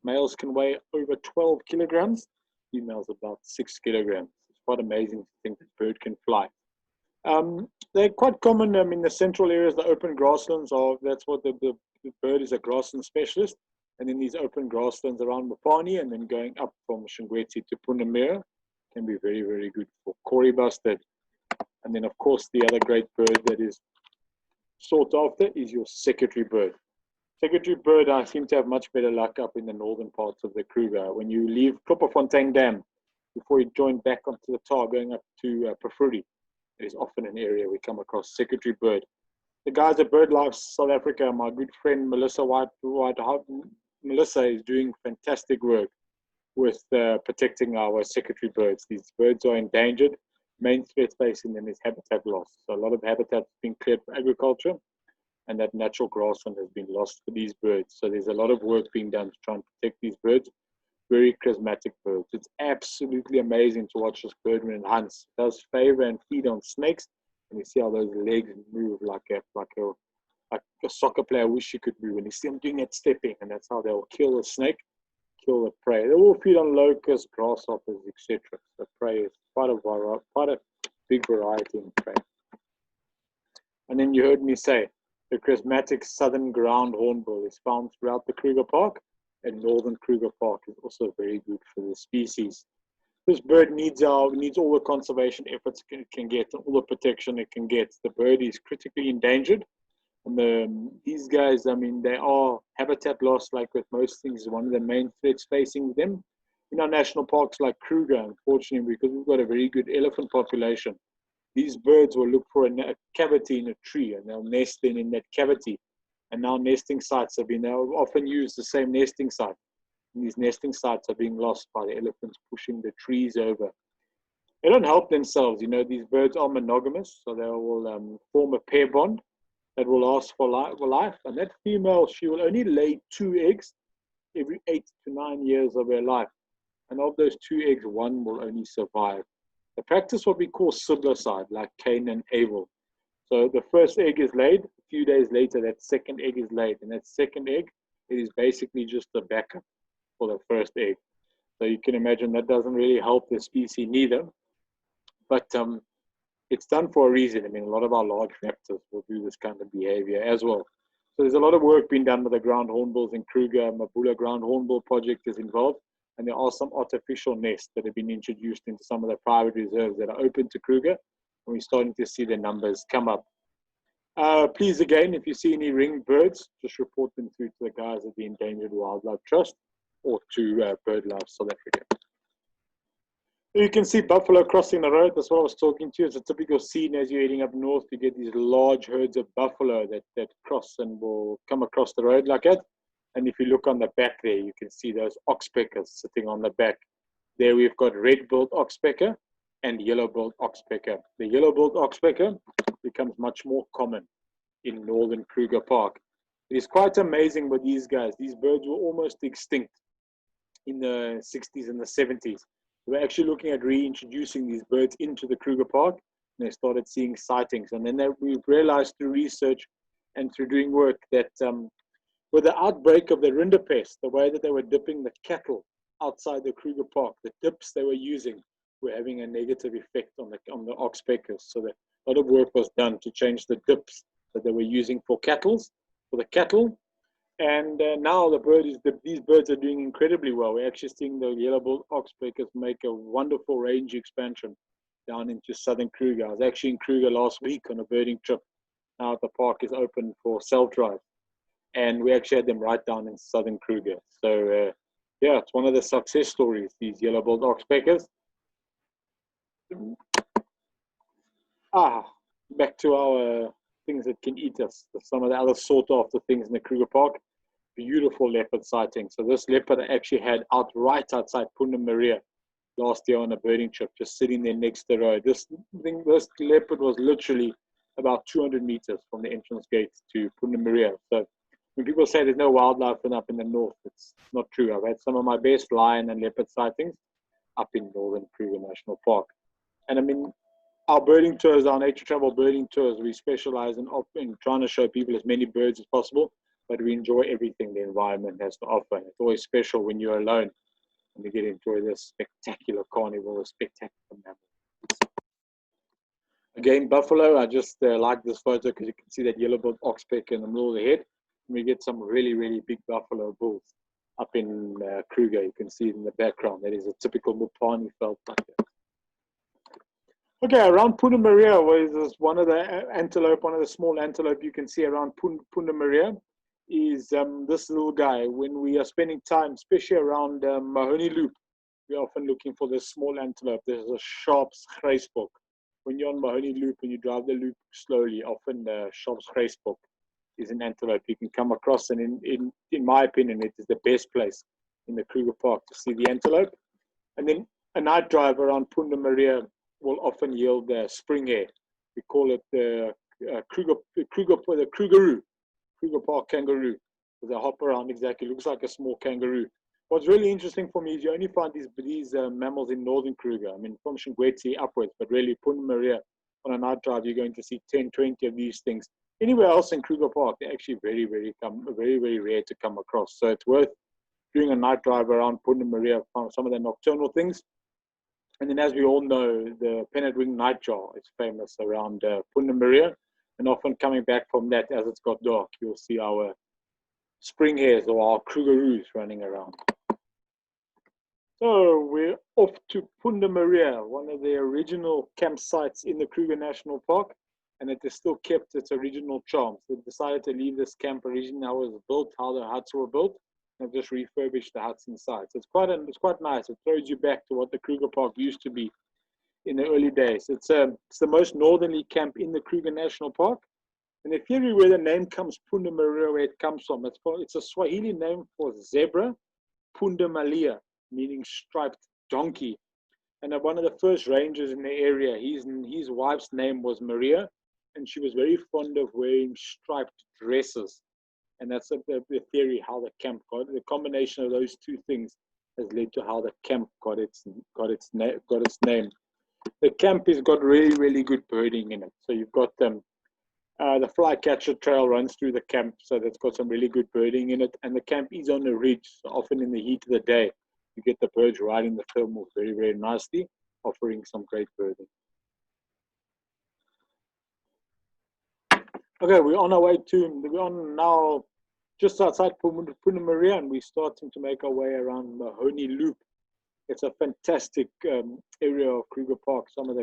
Males can weigh over 12 kilograms, females about 6 kilograms. It's quite amazing to think that bird can fly. They're quite common in the central areas, the open grasslands. That's what the bird is, a grassland specialist. and then these open grasslands around Mopani, and then going up from Shingweti to Punamira can be very, very good for Kori Bustard. And then, of course, the other great bird that is sought after is your secretary bird. Secretary bird, I seem to have much better luck up in the northern parts of the Kruger. When you leave Klopperfontein Dam, before you join back onto the tar going up to Pafrudi, it is often an area we come across secretary bird. The guys at BirdLife South Africa, my good friend Melissa Melissa is doing fantastic work with protecting our secretary birds. These birds are endangered. Main threat facing them is habitat loss. So a lot of habitat is being cleared for agriculture, and that natural grassland has been lost for these birds. So there's a lot of work being done to try and protect these birds. Very charismatic birds. It's absolutely amazing to watch this bird when it hunts. It does favor and feed on snakes, and you see how those legs move like a soccer player wish he could move. And you see them doing that stepping, and that's how they'll kill the snake, kill the prey. They will feed on locusts, grasshoppers, etc. So prey is quite a big variety in prey. And then you heard me say the charismatic southern ground hornbill is found throughout the Kruger Park, and Northern Kruger Park is also very good for the species. This bird needs all the conservation efforts it can get, and all the protection it can get. The bird is critically endangered, and these guys, I mean, they are habitat loss, like with most things, is one of the main threats facing them. In our national parks like Kruger, unfortunately, because we've got a very good elephant population, these birds will look for a cavity in a tree, and they'll nest in that cavity. And now nesting sites they'll often use the same nesting site. And these nesting sites are being lost by the elephants pushing the trees over. They don't help themselves. These birds are monogamous, so they will form a pair bond that will last for life. And that female, she will only lay 2 eggs every 8 to 9 years of her life. And of those 2 eggs, 1 will only survive. They practice what we call siblicide, like Cain and Abel. So the first egg is laid. A few days later, that second egg is laid. And that second egg, it is basically just a backup for the first egg. So you can imagine that doesn't really help the species neither. But it's done for a reason. I mean, a lot of our large raptors will do this kind of behavior as well. So there's a lot of work being done with the ground hornbills in Kruger. Mabula Ground Hornbill Project is involved. And there are some artificial nests that have been introduced into some of the private reserves that are open to Kruger. And we're starting to see the numbers come up. Please, again, if you see any ringed birds, just report them through to the guys at the Endangered Wildlife Trust or to BirdLife South Africa. You can see buffalo crossing the road. That's what I was talking to you. It's a typical scene as you're heading up north. You get these large herds of buffalo that cross and will come across the road like that. And if you look on the back there, you can see those oxpeckers sitting on the back. There we've got red-billed oxpecker and yellow-billed oxpecker. The yellow-billed oxpecker becomes much more common in Northern Kruger Park. It is quite amazing with these guys. These birds were almost extinct in the 60s and the 70s. We're actually looking at reintroducing these birds into the Kruger Park, and they started seeing sightings. And then we've realized through research and through doing work that with the outbreak of the rinderpest, the way that they were dipping the cattle outside the Kruger Park, the dips they were using were having a negative effect on the oxpeckers. So a lot of work was done to change the dips that they were using for the cattle. And now these birds are doing incredibly well. We're actually seeing the yellow-billed oxpeckers make a wonderful range expansion down into southern Kruger. I was actually in Kruger last week on a birding trip. Now the park is open for self-drive. And we actually had them right down in southern Kruger. So, yeah, it's one of the success stories, these yellow-billed oxpeckers. Back to our things that can eat us. Some of the other sought-after things in the Kruger Park. Beautiful leopard sighting. So this leopard I actually had right outside Punamira last year on a birding trip, just sitting there next to the road. This leopard was literally about 200 meters from the entrance gate to Punamira. So when people say there's no wildlife up in the north, it's not true. I've had some of my best lion and leopard sightings up in Northern Kruger National Park. And I mean, our birding tours, our nature travel birding tours, we specialize in trying to show people as many birds as possible, but we enjoy everything the environment has to offer. It's always special when you're alone and you get to enjoy this spectacular carnival, a spectacular mammal. Again, buffalo, I just like this photo because you can see that yellow-billed oxpecker in the middle of the head. And we get some really, really big buffalo bulls. up in Kruger. You can see it in the background. That is a typical Mopani veld like that. Okay, around Punta Maria was one of the antelope, one of the small antelope you can see around Punta Maria is this little guy. When we are spending time, especially around Mahoney Loop, we're often looking for this small antelope. There's a Sharps Grysbok. When you're on Mahoney Loop and you drive the loop slowly, often the Sharps Grysbok is an antelope you can come across, and in my opinion, it is the best place in the Kruger Park to see the antelope. And then a night drive around Punta Maria will often yield the spring hare. We call it the Krugeroo, Kruger Park kangaroo. They hop around exactly, looks like a small kangaroo. What's really interesting for me is you only find these mammals in Northern Kruger. I mean, from Shingweti upwards, but really Punta Maria on a night drive, you're going to see 10, 20 of these things. Anywhere else in Kruger Park, they're actually very, very rare to come across. So it's worth doing a night drive around Punta Maria, found some of the nocturnal things. And then, as we all know, the pennant-winged nightjar is famous around Punta Maria. And often coming back from that, as it's got dark, you'll see our spring hares or our Krugeroos running around. So we're off to Punta Maria, one of the original campsites in the Kruger National Park, and it is still kept its original charms. They decided to leave this camp originally how it was built, how the huts were built. They've just refurbished the huts inside. So it's quite nice. It throws you back to what the Kruger Park used to be in the early days. It's the most northerly camp in the Kruger National Park. And the theory where the name comes, Punta Maria, where it comes from, it's a Swahili name for zebra, Punda Malia, meaning striped donkey. And one of the first rangers in the area, his wife's name was Maria, and she was very fond of wearing striped dresses. And that's the theory how the camp got. The combination of those two things has led to how the camp got its name. The camp has got really, really good birding in it. So you've got the flycatcher trail runs through the camp, so that's got some really good birding in it. And the camp is on a ridge, so often in the heat of the day, you get the birds riding the thermal very, very nicely, offering some great birding. Okay, we're on our way we're on now just outside Punta Maria, and we're starting to make our way around Mahoney Loop. It's a fantastic area of Kruger Park. Some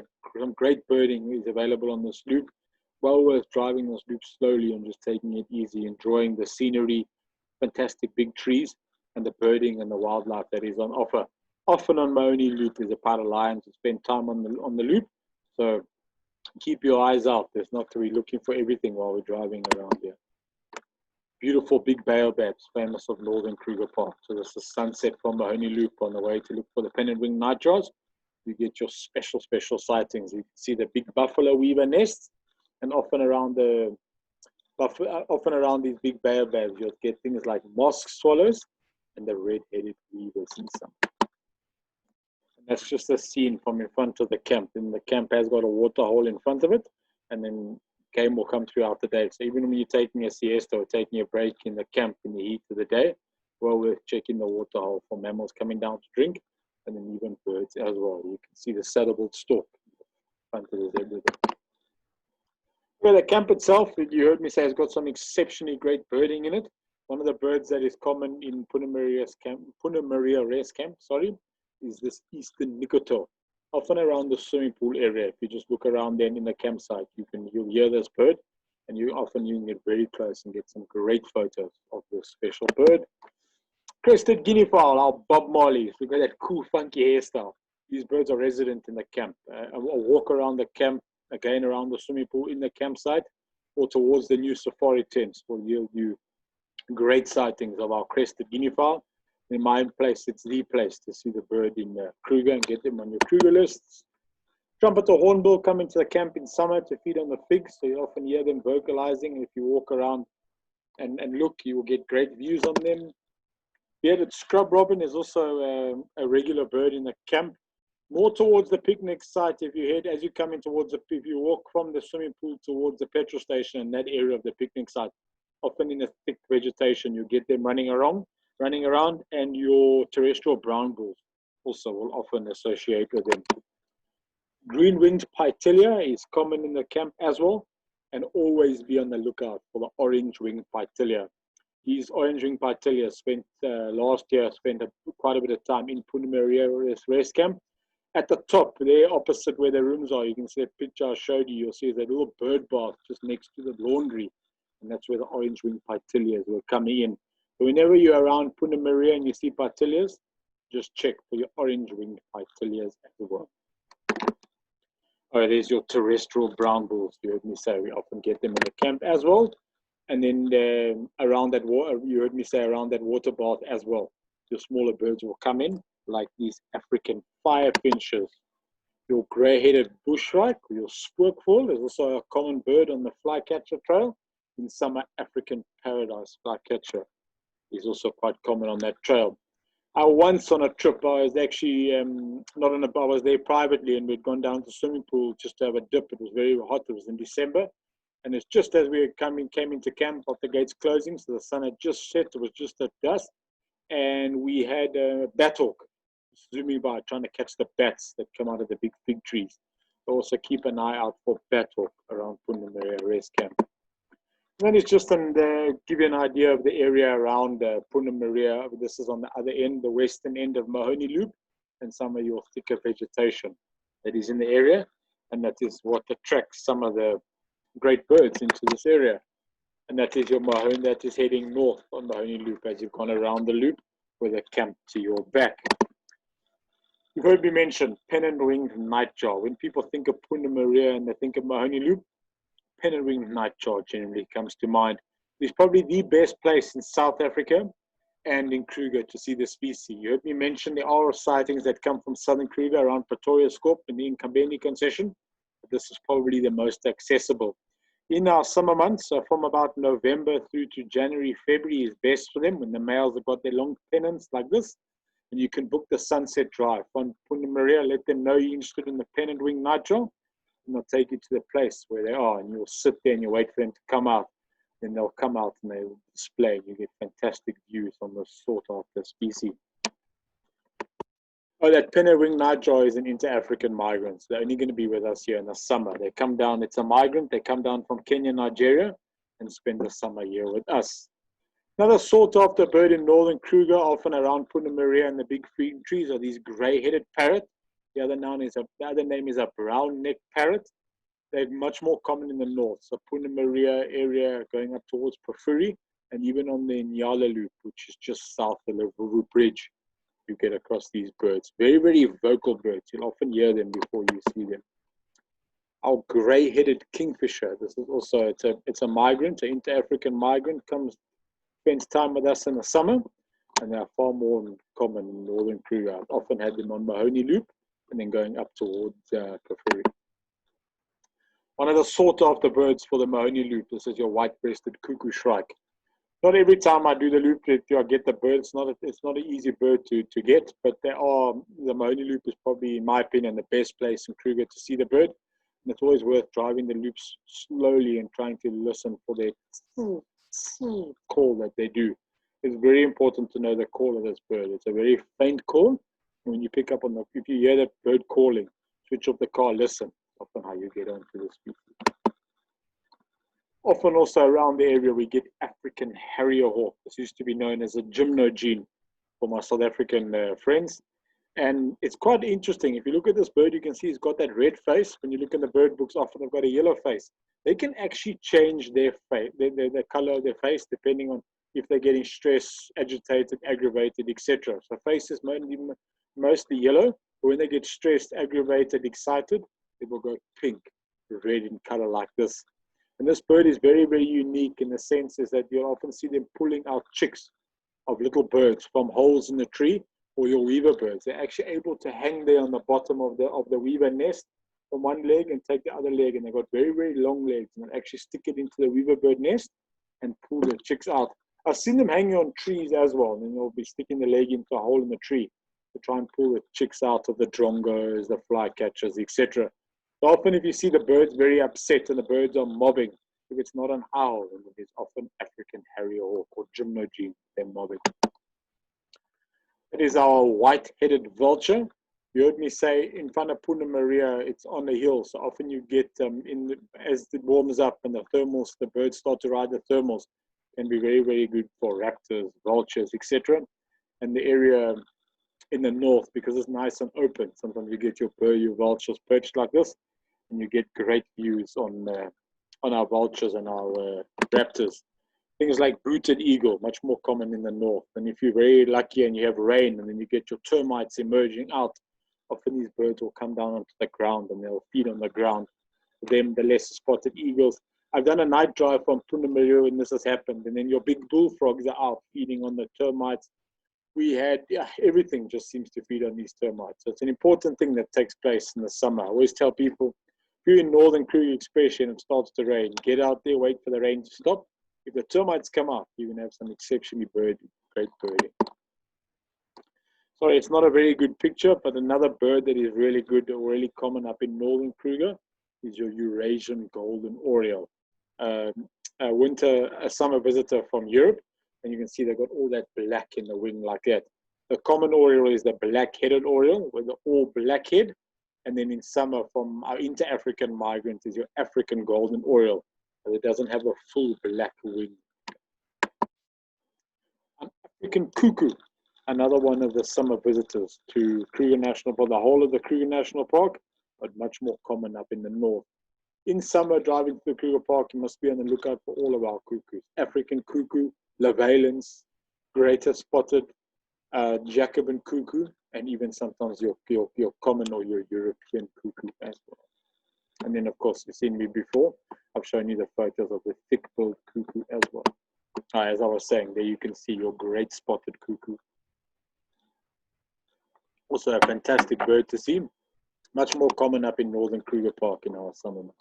great birding is available on this loop. Well worth driving this loop slowly and just taking it easy, enjoying the scenery, fantastic big trees, and the birding and the wildlife that is on offer. Often on Mahoney Loop is a part of lions to spend time on the loop. So keep your eyes out. There's not to be looking for everything while we're driving around here. Beautiful big baobabs, famous of Northern Kruger Park. So this is sunset from Mahoney Loop on the way to look for the pennant-winged nightjars. You get your special sightings. You can see the big buffalo weaver nests, and often around these big baobabs, you'll get things like mosque swallows and the red-headed weavers in some. And that's just a scene from in front of the camp. And the camp has got a water hole in front of it, and then game will come throughout the day. So even when you're taking a siesta or taking a break in the camp in the heat of the day, well worth checking the water hole for mammals coming down to drink, and then even birds as well. You can see the saddle-billed stork in front of the zebra there. Well, the camp itself, you heard me say, has got some exceptionally great birding in it. One of the birds that is common in Punta Maria Rest Camp, is this eastern nicotor. Often around the swimming pool area. If you just look around then in the campsite, you'll hear this bird, and you can get very close and get some great photos of this special bird. Crested guinea fowl, our Bob Marleys. We've got that cool, funky hairstyle. These birds are resident in the camp. A walk around the camp, again around the swimming pool in the campsite, or towards the new safari tents will yield you great sightings of our crested guinea fowl. In my place, it's the place to see the bird in Kruger and get them on your Kruger lists. Trumpeter hornbill come into the camp in summer to feed on the figs, so you often hear them vocalizing. If you walk around and look, you will get great views on them. Bearded scrub robin is also a regular bird in the camp. More towards the picnic site, if you walk from the swimming pool towards the petrol station and that area of the picnic site, often in the thick vegetation, you get them running around, and your terrestrial brown bulls also will often associate with them. Green-winged pitelia is common in the camp as well, and always be on the lookout for the orange-winged pitelia. These orange-winged Patelia spent last year, quite a bit of time in Puna Maria rest camp. At the top, there opposite where the rooms are, you can see a picture I showed you. You'll see that little bird bath just next to the laundry. And that's where the orange-winged Patelias were coming in. So whenever you're around Puna Maria and you see Patelias, just check for your orange-winged Patelias as well. Oh, there's your terrestrial brown bulls. You heard me say we often get them in the camp as well. And then around that water, you heard me say around that water bath as well. Your smaller birds will come in, like these African firefinches. Your grey-headed bushshrike, your spookful is also a common bird on the flycatcher trail. In summer, African paradise flycatcher is also quite common on that trail. Once on a trip, I was actually I was there privately, and we'd gone down to the swimming pool just to have a dip. It was very hot. It was in December. And it's just as we came into camp, off the gates closing, so the sun had just set. It was just at dusk, and we had a bat hawk zooming by, trying to catch the bats that come out of the big fig trees. So also keep an eye out for bat hawk around Puna Maria rest camp. And then it's just to give you an idea of the area around Puna Maria. This is on the other end, the western end of Mahoney Loop, and some of your thicker vegetation that is in the area, and that is what attracts some of the great birds into this area. And that is your Mahoney, that is heading north on Mahoney Loop as you've gone around the loop with a camp to your back. You've heard me mention pennant-winged nightjar. When people think of Puna Maria and they think of Mahoney Loop, pennant-winged nightjar generally comes to mind. It's probably the best place in South Africa and in Kruger to see the species. You heard me mention there are sightings that come from Southern Kruger around Pretoria Scorp in the Nkambeni concession. This is probably the most accessible. In our summer months, so from about November through to January, February is best for them when the males have got their long pennants like this. And you can book the sunset drive on Puna Maria, let them know you're interested in the pennant-winged nightjar, and they'll take you to the place where they are, and you'll sit there and you wait for them to come out. Then they'll come out and they'll display. You get fantastic views on the sought-after species. Oh, that pennant-winged nightjar is an inter-African migrant. They're only going to be with us here in the summer. They come down, it's a migrant. They come down from Kenya, Nigeria, and spend the summer here with us. Another sought-after bird in Northern Kruger, often around Puna Maria and the big fruit trees, are these grey-headed parrot. The other name is a brown-necked parrot. They're much more common in the north. So Puna Maria area going up towards Pafuri, and even on the Nyala Loop, which is just south of the Vuvu Bridge. You get across these birds. Very, very vocal birds. You'll often hear them before you see them. Our grey-headed kingfisher. This is also, it's a migrant, an inter-African migrant, spends time with us in the summer, and they are far more common in Northern Kruger. I've often had them on Mahoney Loop, and then going up towards Pafuri. One of the sought-after birds for the Mahoney Loop, this is your white-breasted cuckoo shrike. Not every time I do the loop I get the bird. It's not an easy bird to get, but the Mahoney Loop is probably, in my opinion, the best place in Kruger to see the bird. And it's always worth driving the loops slowly and trying to listen for their call that they do. It's very important to know the call of this bird. It's a very faint call. And when you pick up on if you hear that bird calling, switch off the car, listen. Often how you get onto the species. Often also around the area we get African harrier hawk. This used to be known as a gymnogene for my South African friends. And it's quite interesting. If you look at this bird, you can see it's got that red face. When you look in the bird books, often they've got a yellow face. They can actually change their face, the color of their face, depending on if they're getting stressed, agitated, aggravated, etc. So face is mostly yellow, but when they get stressed, aggravated, excited, it will go pink, red in color like this. And this bird is very, very unique in the sense is that you'll often see them pulling out chicks of little birds from holes in the tree, or your weaver birds. They're actually able to hang there on the bottom of the weaver nest from one leg and take the other leg, and they've got very, very long legs, and they'll actually stick it into the weaver bird nest and pull the chicks out. I've seen them hanging on trees as well, and then they'll be sticking the leg into a hole in the tree to try and pull the chicks out of the drongos, the flycatchers, etc. So often if you see the birds very upset and the birds are mobbing, if it's not an owl, then it is often African harrier hawk or gymnogene, they're mobbing. It is our white-headed vulture. You heard me say in front of Puna Maria, it's on the hill. So often you get, as it warms up and the birds start to ride the thermals, Can be very, very good for raptors, vultures, etc. And the area in the north, because it's nice and open, sometimes you get your vultures perched like this, and you get great views on our vultures and our raptors. Things like booted eagle, much more common in the north. And if you're very lucky and you have rain, and then you get your termites emerging out, often these birds will come down onto the ground and they'll feed on the ground. For them, the less spotted eagles. I've done a night drive from Punamira when this has happened, and then your big bullfrogs are out feeding on the termites. We had, everything just seems to feed on these termites. So it's an important thing that takes place in the summer. I always tell people, if you're in Northern Kruger especially and it starts to rain, get out there, wait for the rain to stop. If the termites come out, you're going to have some exceptionally great birding. Sorry, it's not a very good picture, but another bird that is really good or really common up in Northern Kruger is your Eurasian golden oriole. A summer visitor from Europe, and you can see they've got all that black in the wing like that. The common oriole is the black-headed oriole with the all black head, and then in summer from our inter-African migrant is your African golden oriole. It doesn't have a full black wing. An African cuckoo, another one of the summer visitors to Kruger National Park, the whole of the Kruger National Park, but much more common up in the north. In summer, driving to the Kruger Park, you must be on the lookout for all of our cuckoos. African cuckoo, Lavalens, greater spotted, Jacobin cuckoo, and even sometimes your common or your European cuckoo as well. And then, of course, you've seen me before. I've shown you the photos of the thick-billed cuckoo as well. As I was saying, there you can see your great spotted cuckoo. Also a fantastic bird to see. Much more common up in Northern Kruger Park in our summer months.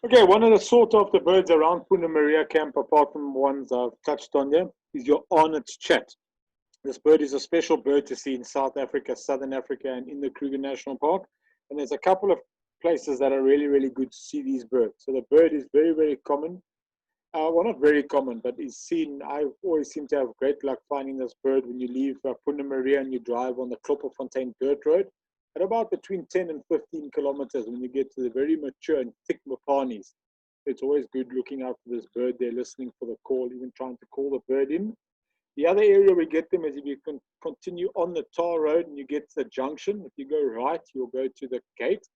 Okay, one of the sought after birds around Punamira Camp, apart from ones I've touched on there, is your hornet's chat. This bird is a special bird to see in South Africa, Southern Africa, and in the Kruger National Park. And there's a couple of places that are really, really good to see these birds. So the bird is very, very common. Well, not very common, but is seen. I always seem to have great luck finding this bird when you leave Punamira and you drive on the Klopperfontein dirt road at about between 10 and 15 kilometers when you get to the very mature and thick Mapanis. It's always good looking out for this bird there, listening for the call, even trying to call the bird in. The other area we get them is if you can continue on the tar road and you get to the junction. If you go right, you'll go to the gate,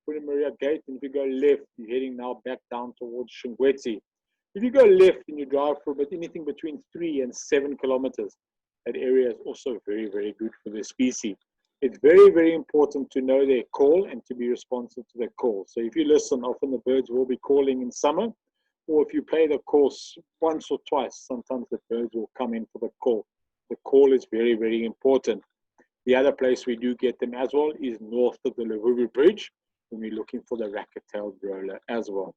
Punamira Gate, and if you go left, you're heading now back down towards Shingwetsi. If you go left and you drive for anything between 3 and 7 kilometers, that area is also very, very good for the species. It's very, very important to know their call and to be responsive to their call. So if you listen, often the birds will be calling in summer, or if you play the call once or twice, sometimes the birds will come in for the call. The call is very, very important. The other place we do get them as well is north of the Limpopo Bridge, when we're looking for the racket-tailed roller as well.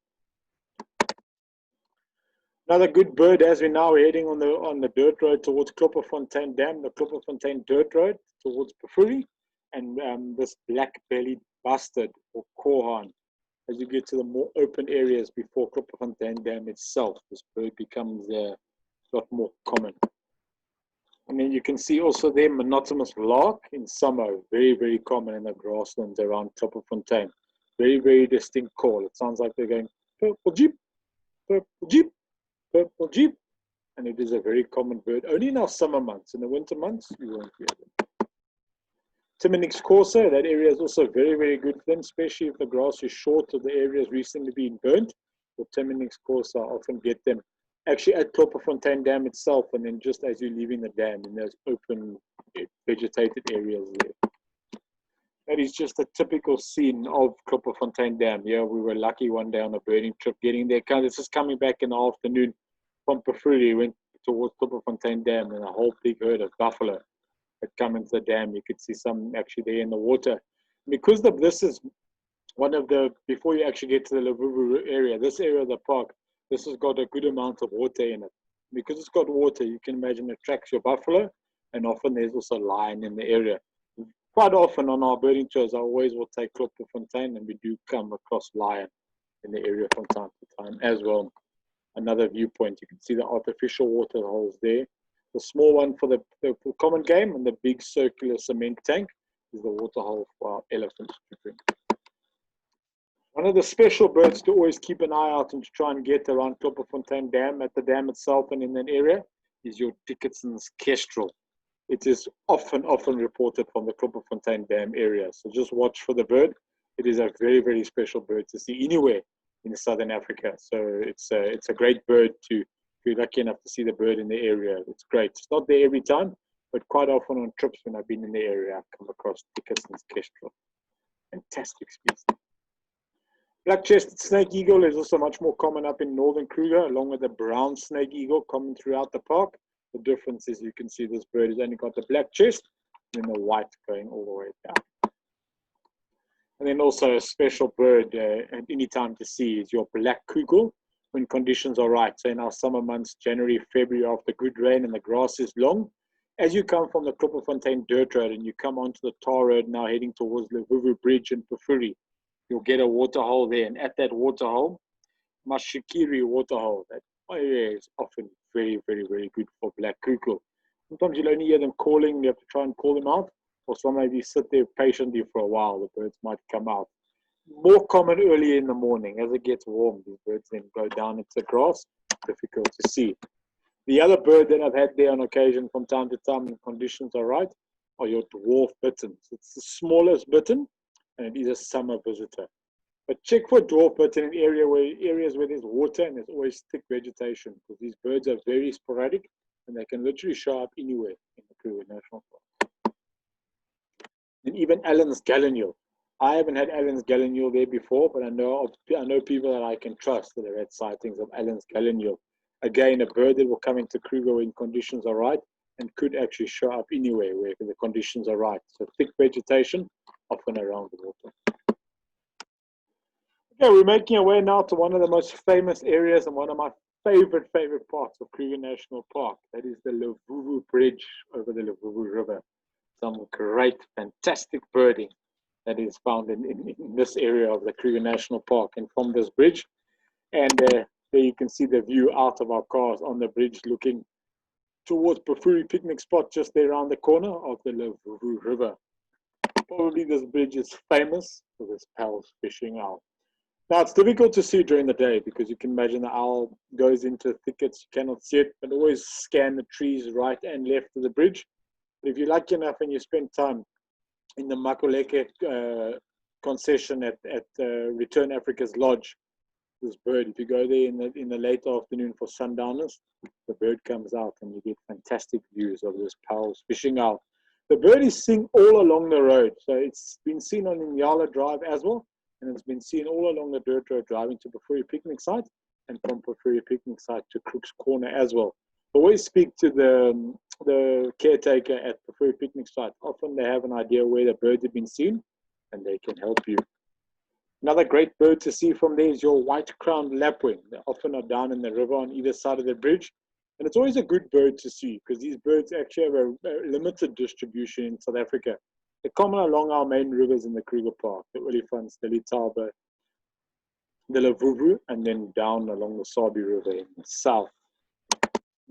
Another good bird as we're now heading on the dirt road towards Klopperfontein Dam, the Klopperfontein dirt road towards Pafuri, and this black-bellied bustard or korhaan. As you get to the more open areas before Klopperfontein Dam itself, this bird becomes a lot more common. And then you can see also there monotonous lark in summer, very, very common in the grasslands around Klopperfontein. Very, very distinct call. It sounds like they're going purple jeep, purple jeep, purple jeep. And it is a very common bird. Only in our summer months. In the winter months, you won't hear them. Timonix corsa, that area is also very, very good for them, especially if the grass is short or the area has recently been burnt. The Timonix corsa often get them actually at Klopperfontein Dam itself, and then just as you're leaving the dam in those open vegetated areas there. That is just a typical scene of Klopperfontein Dam. Yeah, we were lucky one day on a birding trip getting there. This is coming back in the afternoon from Pafuri, went towards Klopperfontein Dam, and a whole big herd of buffalo had come into the dam. You could see some actually there in the water. Because this is one of the, before you actually get to the Limpopo area, this area of the park, this has got a good amount of water in it. Because it's got water, you can imagine it attracts your buffalo, and often there's also lion in the area. Quite often on our birding tours, I always will take Klopperfontein, and we do come across lion in the area from time to time as well. Another viewpoint, you can see the artificial water holes there. The small one for the common game, and the big circular cement tank is the water hole for our elephants to drink. One of the special birds to always keep an eye out and to try and get around Kloppenfontein Dam, at the dam itself and in that area, is your Dickinson's kestrel. It is often reported from the Kloppenfontein Dam area. So just watch for the bird. It is a very, very special bird to see anywhere in Southern Africa. So it's a great bird to, if you're lucky enough to see the bird in the area. It's great. It's not there every time, but quite often on trips when I've been in the area, I've come across Dickinson's kestrel. Fantastic species. Black-chested snake eagle is also much more common up in Northern Kruger, along with the brown snake eagle common throughout the park. The difference is you can see this bird has only got the black chest and then the white going all the way down. And then also a special bird at any time to see is your black kugel when conditions are right. So in our summer months, January, February, after good rain and the grass is long, as you come from the Kloppenfontein dirt road and you come onto the tar road now heading towards the Vuvu Bridge and Pafuri, you'll get a waterhole there. And at that waterhole, Mashikiri waterhole, that area is often very, very, very good for black kugel. Sometimes you'll only hear them calling, you have to try and call them out, or some maybe sit there patiently for a while, the birds might come out. More common early in the morning. As it gets warm, these birds then go down into the grass, difficult to see. The other bird that I've had there on occasion from time to time when conditions are right are your dwarf bitterns. It's the smallest bittern, and it is a summer visitor. But check for dwarf bittern in areas where there's water and there's always thick vegetation, because these birds are very sporadic and they can literally show up anywhere in the Kruger National Park. And even Allen's gallinule. I haven't had Allen's gallinule there before, but I know people that I can trust that have had sightings of Allen's gallinule. Again, a bird that will come into Kruger when conditions are right and could actually show up anywhere where the conditions are right. So thick vegetation, often around the water. Okay, we're making our way now to one of the most famous areas and one of my favorite parts of Kruger National Park. That is the Luvuvu Bridge over the Luvuvu River. Some great, fantastic birding that is found in this area of the Kruger National Park. And from this bridge, and there you can see the view out of our cars on the bridge looking towards Pafuri picnic spot just there around the corner of the Luvuvu River. Probably this bridge is famous for this owl's fishing owl. Now it's difficult to see during the day because you can imagine the owl goes into thickets, you cannot see it, but always scan the trees right and left of the bridge. But if you're lucky enough and you spend time in the Makoleke concession at Return Africa's Lodge, this bird, if you go there in the late afternoon for sundowners, the bird comes out and you get fantastic views of this Powell's fishing owl. The bird is seen all along the road, so it's been seen on Inyala Drive as well, and it's been seen all along the dirt road driving to Pafuri picnic site and from Pafuri picnic site to Crook's Corner as well. Always speak to the caretaker at Pafuri picnic site. Often they have an idea where the birds have been seen and they can help you. Another great bird to see from there is your white-crowned lapwing. They often are down in the river on either side of the bridge. And it's always a good bird to see because these birds actually have a limited distribution in South Africa. They're common along our main rivers in the Kruger Park, the Olifants, the Letaba, the Luvuvu, and then down along the Sabi River in the south.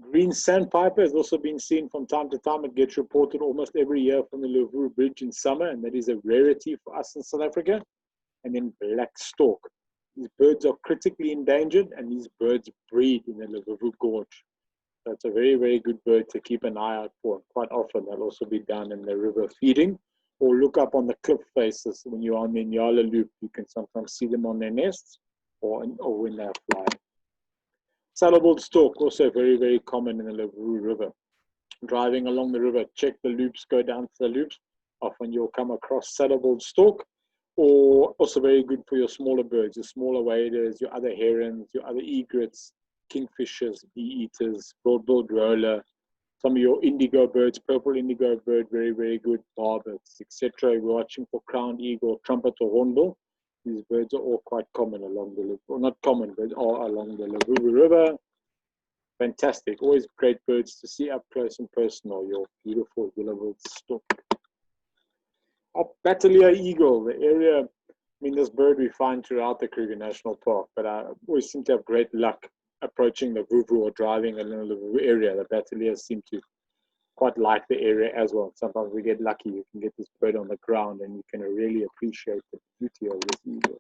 Green sandpiper has also been seen from time to time. It gets reported almost every year from the Luvuvu Bridge in summer, and that is a rarity for us in South Africa. And then black stork. These birds are critically endangered, and these birds breed in the Luvuvu Gorge. So it's a very, very good bird to keep an eye out for. Quite often they'll also be down in the river feeding, or look up on the cliff faces. When you're on the Nyala Loop, you can sometimes see them on their nests or when they're flying. Saddle-billed stork, also very, very common in the Luvuvu River. Driving along the river, check the loops, go down to the loops. Often you'll come across saddle-billed stork, or also very good for your smaller birds, your smaller waders, your other herons, your other egrets, kingfishers, bee-eaters, broad-billed roller, some of your indigo birds, purple indigo bird, very, very good, barbets, etc. We're watching for crowned eagle, trumpet, or hornbill. These birds are all quite common along the, well, not common, but are along the Luvuvu River. Fantastic, always great birds to see up close and personal, your beautiful yellow-billed stork. Battalier eagle, the area, I mean, this bird we find throughout the Kruger National Park, but I always seem to have great luck approaching the Vuvu or driving in the Vuvu area. The battaliers seem to quite like the area as well. Sometimes we get lucky, you can get this bird on the ground and you can really appreciate the beauty of this eagle.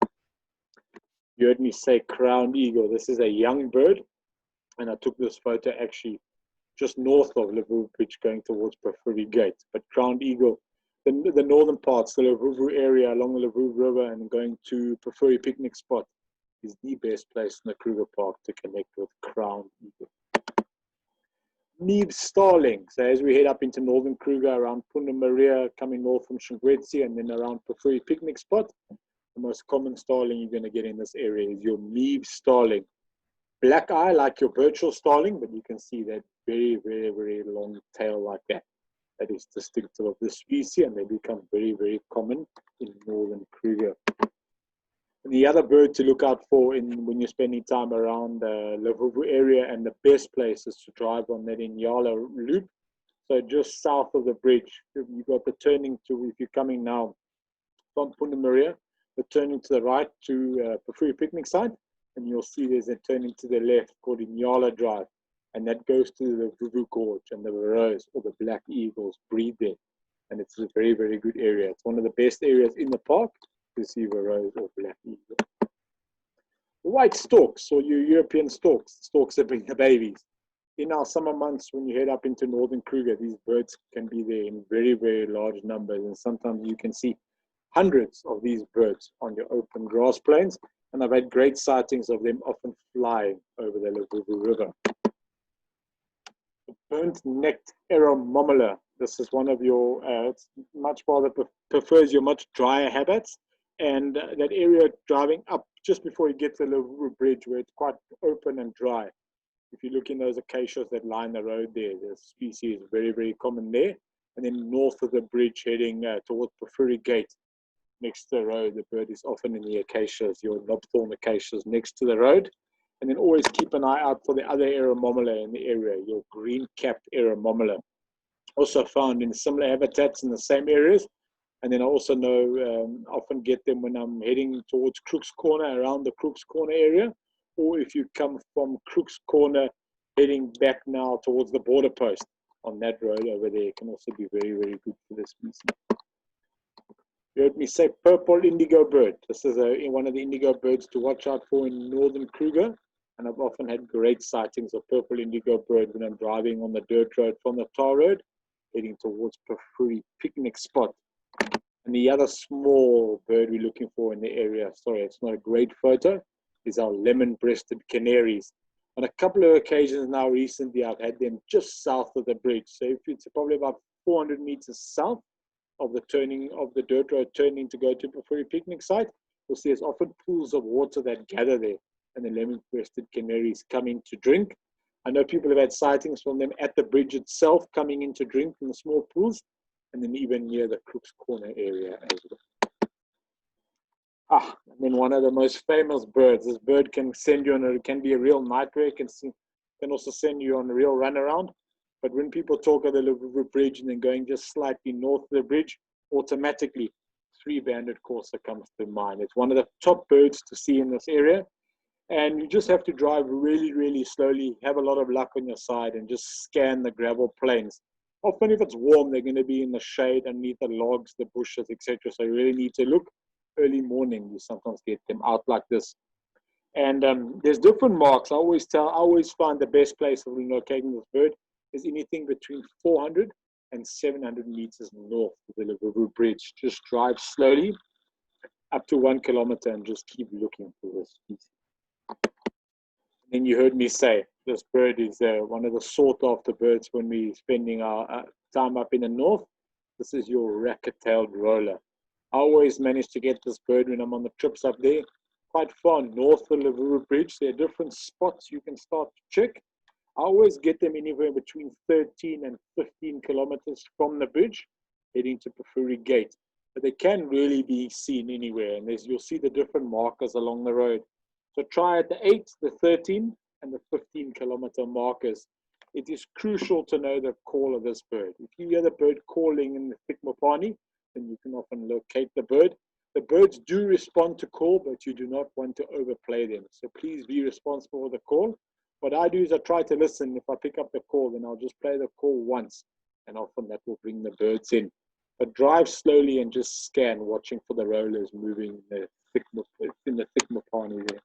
You heard me say crowned eagle. This is a young bird, and I took this photo actually just north of Limpopo Bridge going towards Prairie Gate. But crowned eagle, the northern parts, the Limpopo area along the Limpopo River and going to Prairie picnic spot is the best place in the Kruger Park to connect with crowned eagle. Neeb starling. So as we head up into Northern Kruger around Punda Maria, coming north from Shungwetsi and then around Prairie picnic spot, the most common starling you're going to get in this area is your Neeb starling. Black eye like your virtual starling, but you can see that very, very, very long tail like that. That is distinctive of this species, and they become very, very common in Northern Kruger. And the other bird to look out for when you're spending time around the Limpopo area, and the best place is to drive on that Inyala loop. So just south of the bridge, you've got the turning to, if you're coming now from Punda Maria, the turning to the right to Prairie picnic site, and you'll see there's a turning to the left called Inyala Drive, and that goes to the Vuvu Gorge, and the Varroes or the black eagles breed there, and it's a very, very good area. It's one of the best areas in the park to see Varroes or black eagles. The white storks, or your European storks, storks that bring the babies. In our summer months, when you head up into Northern Kruger, these birds can be there in very, very large numbers, and sometimes you can see hundreds of these birds on your open grass plains, and I've had great sightings of them often flying over the Limpopo River. The burnt-necked aeromomola. This is one of your, it's much rather prefers your much drier habitats, and that area driving up just before you get to the Limpopo Bridge where it's quite open and dry. If you look in those acacias that line the road there, the species is very, very common there. And then north of the bridge heading towards Prairie Gate, next to the road, the bird is often in the acacias, your knobthorn acacias next to the road. And then always keep an eye out for the other aeromomola in the area, your green-capped aeromomola. Also found in similar habitats in the same areas. And then I also know, often get them when I'm heading towards Crook's Corner, around the Crook's Corner area, or if you come from Crook's Corner heading back now towards the border post on that road over there, it can also be very, very good for this species. You heard me say purple indigo bird. This is one of the indigo birds to watch out for in Northern Kruger, and I've often had great sightings of purple indigo bird when I'm driving on the dirt road from the tar road, heading towards Prairie picnic spot. And the other small bird we're looking for in the area, sorry, it's not a great photo, is our lemon-breasted canaries. On a couple of occasions now recently, I've had them just south of the bridge. So if it's probably about 400 meters south of the turning of the dirt road turning to go to Prairie picnic site, you'll see there's often pools of water that gather there, and the lemon-breasted canaries come in to drink. I know people have had sightings from them at the bridge itself coming in to drink in the small pools, and then even near the Crook's Corner area as well. And then one of the most famous birds. This bird can send you on it can be a real nightmare, can also send you on a real runaround. But when people talk of the Limpopo Bridge and then going just slightly north of the bridge, automatically three-banded courser comes to mind. It's one of the top birds to see in this area. And you just have to drive really, really slowly, have a lot of luck on your side, and just scan the gravel plains. Often if it's warm, they're going to be in the shade underneath the logs, the bushes, etc. So you really need to look early morning. You sometimes get them out like this. And there's different marks. I always find the best place of locating this bird is anything between 400 and 700 meters north of the Limpopo Bridge. Just drive slowly up to 1 kilometer and just keep looking for this species. And then you heard me say, this bird is one of the sought-after birds when we're spending our time up in the north. This is your racket-tailed roller. I always manage to get this bird when I'm on the trips up there, quite far north of the Limpopo Bridge. There are different spots you can start to check. I always get them anywhere between 13 and 15 kilometers from the bridge, heading to Prairie Gate. But they can really be seen anywhere, and you'll see the different markers along the road. So try at the 8, the 13, and the 15-kilometer markers. It is crucial to know the call of this bird. If you hear the bird calling in the thick Mopani, then you can often locate the bird. The birds do respond to call, but you do not want to overplay them. So please be responsible for the call. What I do is I try to listen. If I pick up the call, then I'll just play the call once, and often that will bring the birds in. But drive slowly and just scan, watching for the rollers moving in the thick Mopani there.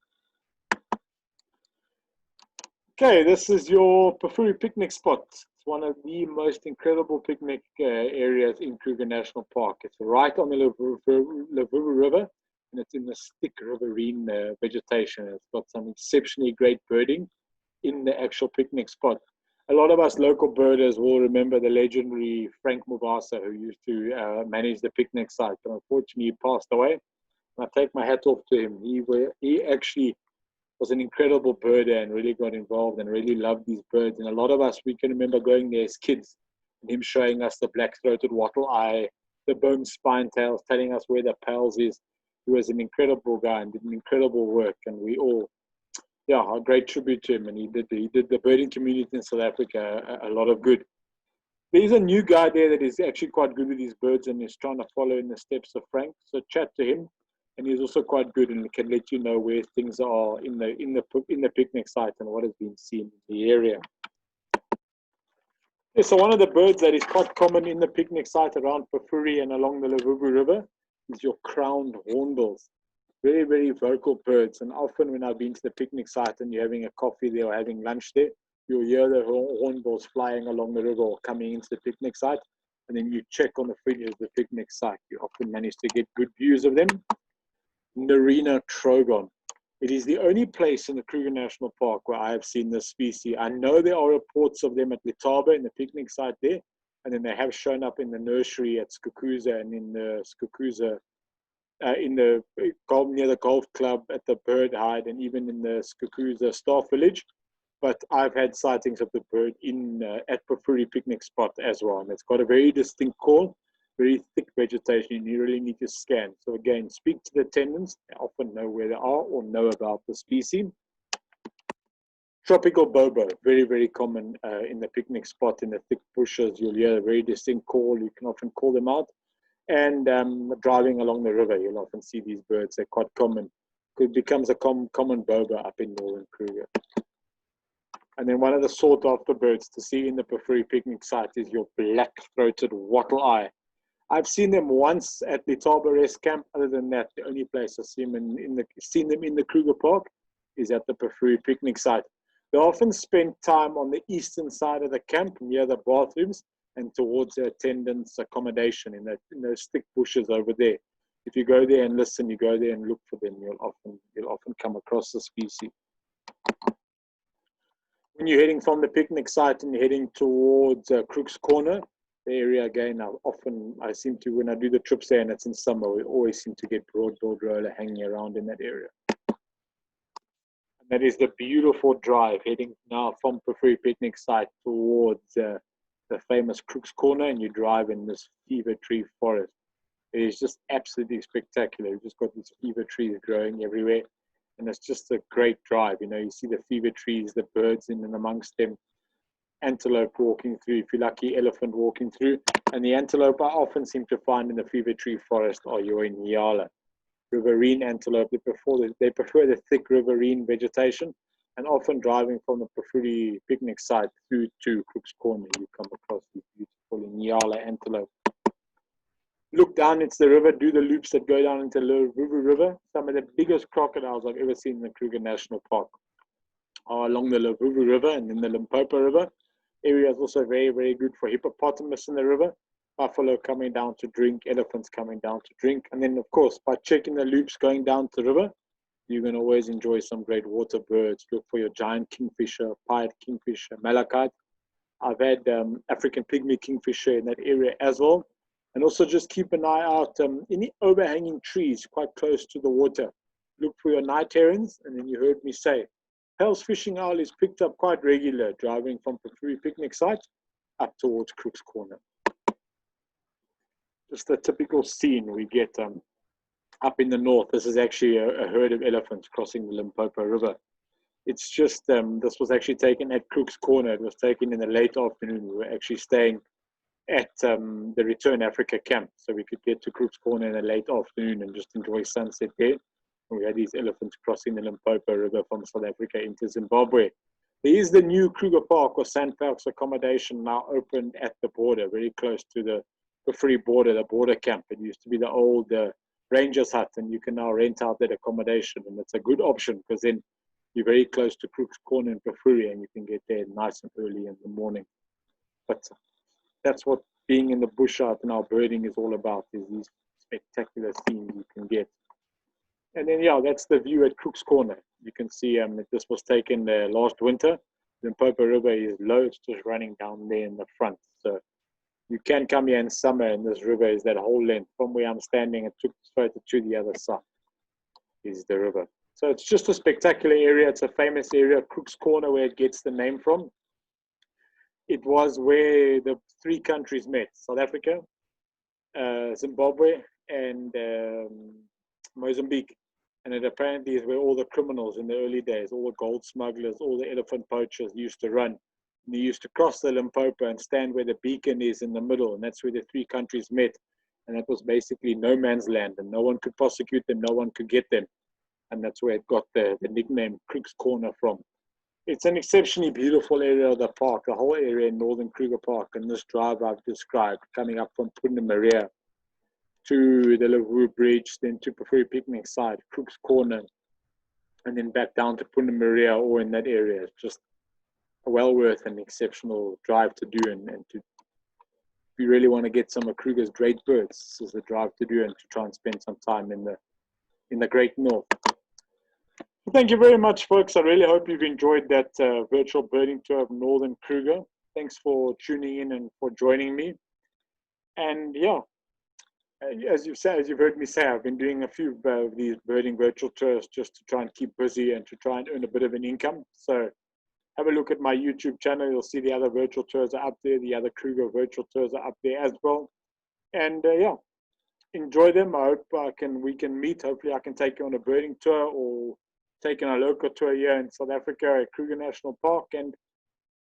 Okay, this is your Pafuri picnic spot. It's one of the most incredible picnic areas in Kruger National Park. It's right on the Limpopo River, and it's in the thick riverine vegetation. It's got some exceptionally great birding in the actual picnic spot. A lot of us local birders will remember the legendary Frank Muvasa, who used to manage the picnic site, but unfortunately he passed away. And I take my hat off to him. He actually was an incredible birder and really got involved and really loved these birds. And a lot of us, we can remember going there as kids and him showing us the black-throated wattle eye, the bone spine tails, telling us where the pals is. He was an incredible guy and did an incredible work, and we all, yeah, a great tribute to him. And he did the birding community in South Africa a lot of good. There's a new guy there that is actually quite good with these birds and is trying to follow in the steps of Frank. So chat to him. And he's also quite good and can let you know where things are in the picnic site and what has been seen in the area. Yeah, so one of the birds that is quite common in the picnic site around Pafuri and along the Limpopo River is your crowned hornbills. Very, very vocal birds. And often when I've been to the picnic site and you're having a coffee there or having lunch there, you'll hear the hornbills flying along the river or coming into the picnic site. And then you check on the fringes of the picnic site. You often manage to get good views of them. Narina trogon. It is the only place in the Kruger National Park where I have seen this species. I know there are reports of them at Letaba in the picnic site there, and then they have shown up in the nursery at Skukuza and in the Skukuza, near the golf club, at the bird hide, and even in the Skukuza staff village. But I've had sightings of the bird at Pafuri picnic spot as well, and it's got a very distinct call. Very thick vegetation, you really need to scan. So again, speak to the attendants. They often know where they are or know about the species. Tropical bobo, very, very common in the picnic spot in the thick bushes. You'll hear a very distinct call. You can often call them out. And driving along the river, you'll often see these birds. They're quite common. It becomes a common bobo up in Northern Kruger. And then one of the sought after birds to see in the Pafuri picnic site is your black-throated wattle eye. I've seen them once at the Letaba Rest Camp. Other than that, the only place I've seen them in the Kruger Park is at the Pafuri picnic site. They often spend time on the eastern side of the camp near the bathrooms and towards the attendants' accommodation in those thick bushes over there. If you go there and listen, you go there and look for them, you'll often come across the species. When you're heading from the picnic site and you're heading towards Crook's Corner, the area again, I seem to, when I do the trips there and it's in summer, we always seem to get broad-billed roller hanging around in that area. And that is the beautiful drive heading now from Pafuri picnic site towards the famous Crook's Corner, and you drive in this fever tree forest. It is just absolutely spectacular. You've just got these fever trees growing everywhere, and it's just a great drive. You know, you see the fever trees, the birds in and amongst them, antelope walking through, if you're lucky, elephant walking through. And the antelope I often seem to find in the fever tree forest are your Nyala. Riverine antelope, they prefer the thick riverine vegetation, and often driving from the Pafuri picnic site through to Crook's Corner, you come across these beautiful Nyala antelope. Look down into the river, do the loops that go down into the Limpopo River. Some of the biggest crocodiles I've ever seen in the Kruger National Park are along the Limpopo River and in the Limpopo River. Area is also very, very good for hippopotamus in the river, buffalo coming down to drink, elephants coming down to drink. And then, of course, by checking the loops going down to the river, you can always enjoy some great water birds. Look for your giant kingfisher, pied kingfisher, malachite. I've had African pygmy kingfisher in that area as well. And also just keep an eye out any overhanging trees quite close to the water. Look for your night herons, and then you heard me say, Hell's fishing owl is picked up quite regular driving from Pafuri picnic site up towards Crook's Corner. Just a typical scene we get up in the north. This is actually a herd of elephants crossing the Limpopo River. It's just, this was actually taken at Crook's Corner. It was taken in the late afternoon. We were actually staying at the Return Africa camp, so we could get to Crook's Corner in the late afternoon and just enjoy sunset there. We had these elephants crossing the Limpopo River from South Africa into Zimbabwe. There is the new Kruger Park or Sandparks accommodation now opened at the border, very close to the Pafuri border, the border camp. It used to be the old ranger's hut, and you can now rent out that accommodation, and it's a good option because then you're very close to Crook's Corner in Pafuri, and you can get there nice and early in the morning. But that's what being in the bush out and our birding is all about, is these spectacular scenes you can get. And then, yeah, that's the view at Crook's Corner. You can see that this was taken last winter. The Limpopo River is low, it's just running down there in the front. So you can come here in summer, and this river is that whole length. From where I'm standing, it took this photo to the other side is the river. So it's just a spectacular area. It's a famous area, Crook's Corner, where it gets the name from. It was where the three countries met, South Africa, Zimbabwe, and Mozambique. And it apparently is where all the criminals in the early days, all the gold smugglers, all the elephant poachers used to run. And they used to cross the Limpopo and stand where the beacon is in the middle, and that's where the three countries met. And that was basically no man's land, and no one could prosecute them, no one could get them. And that's where it got the nickname Crook's Corner from. It's an exceptionally beautiful area of the park, the whole area in Northern Kruger Park, and this drive I've described, coming up from Punta Maria to the Lavoo Bridge, then to Pafuri Picnic Side, Crook's Corner, and then back down to Punta Maria or in that area. It's just well worth an exceptional drive to do, and to, if you really want to get some of Kruger's great birds, this is the drive to do, and to try and spend some time in the Great North. Thank you very much, folks. I really hope you've enjoyed that virtual birding tour of Northern Kruger. Thanks for tuning in and for joining me. And yeah, as you've heard me say, I've been doing a few of these birding virtual tours just to try and keep busy and to try and earn a bit of an income. So have a look at my YouTube channel. You'll see the other virtual tours are up there. The other Kruger virtual tours are up there as well. And yeah, enjoy them. I hope we can meet. Hopefully I can take you on a birding tour, or taking a local tour here in South Africa at Kruger National Park. And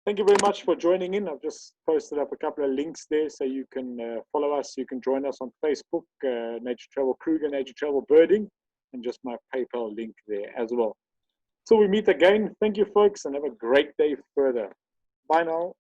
thank you very much for joining in. I've just posted up a couple of links there so you can follow us. You can join us on Facebook, Nature Travel Kruger, Nature Travel Birding, and just my PayPal link there as well. So we meet again. Thank you, folks, and have a great day further. Bye now.